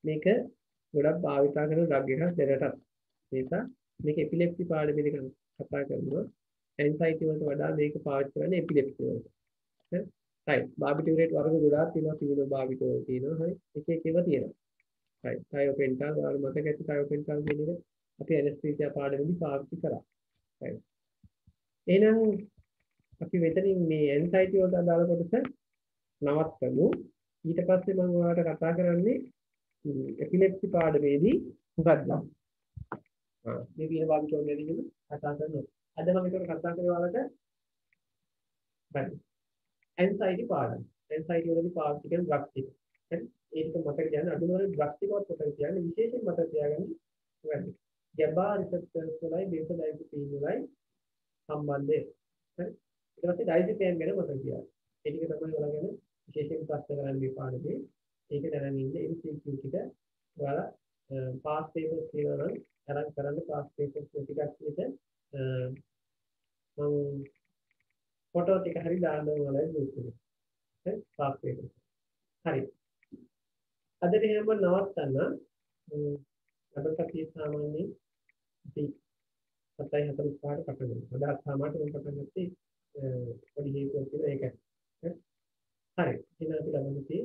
මේක ගොඩක් භාවිතා කරන ඩ්‍රග් එකක් දැනටත්. ඒ නිසා මේක එපිලෙප්සි පාඩමේදී කතා කරනවා. ඇන්සයිටි වලට වඩා මේක පාවිච්චි කරන්නේ එපිලෙප්සි වලට. හරි. right. බාබිටුරේට් වර්ග ගොඩාක් තියෙනවා. සිවිලෝ බාබිටෝල් තියෙනවා. හරි. එක එක ඒවා තියෙනවා. right. ටයෝපෙන්ටාල් ඔයාලා මතක ඇති ටයෝපෙන්ටාල් කියන එක අපි ඇනස්තීසියා පාඩමේදී පාවිච්චි කරා. right. එහෙනම් අපි මෙතනින් මේ ඇන්සයිටි වලට අදාළ කොටස නවත්තමු. ඊට පස්සේ මම ඔයාලට කතා කරන්නේ එපිලෙප්සි පාඩමේදී මොකක්ද? මේ විදිහ බාබිටෝල් ගැන කතා කරනවා. අද මම ඒකට කතා කරේ ඔයාලට බැරි. ඇන්සයිටි පාඩම. ඇන්සයිටි වලදී පාවිච්චි කරන ඩ්‍රග්ස් ටික. හරි. ඒක මතක තියාගන්න. අඳුනන ඩ්‍රග්ස් ටිකවත් මතක තියාගන්න. විශේෂයෙන් මතක තියාගන්න. වැරදි. GABA රිසෙප්ටර්ස් වලයි බෙන්සෝඩයිazepine වලයි සම්බන්ධය. හරි. ඊට පස්සේ ඩයිසෙපෑම් ගැන මතක තියාගන්න. ඒ ටික තමයි ඔයාලා ගැන විශේෂයෙන් ප්‍රශ්න කරන්න මේ පාඩමේ. ඒක දැනගෙන ඉන්න MCQ ටික ඔයාලා පාස් පේපර්ස් කියනවා නම් අරන් කරන්න පාස් පේපර්ස් ටිකක් විතර මම ෆොටෝ ටික හරි දාන්න ඕනලයි දුන්නේ. හරි පාස් පේපර්ස්. හරි. අද එහෙනම් නවත්තන්න. අදත් අපි සාමාන්‍යයෙන් අපි 7:45ට පටන් ගන්නවා. අද සාමාන්‍යයෙන් මම පටන් ගත්තේ පොඩි හේතුවක් තියෙනවා ඒකයි. හරි. එහෙනම් අපි ළමයි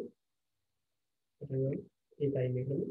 පටන් ගමු. ඒ ටයිම් එකම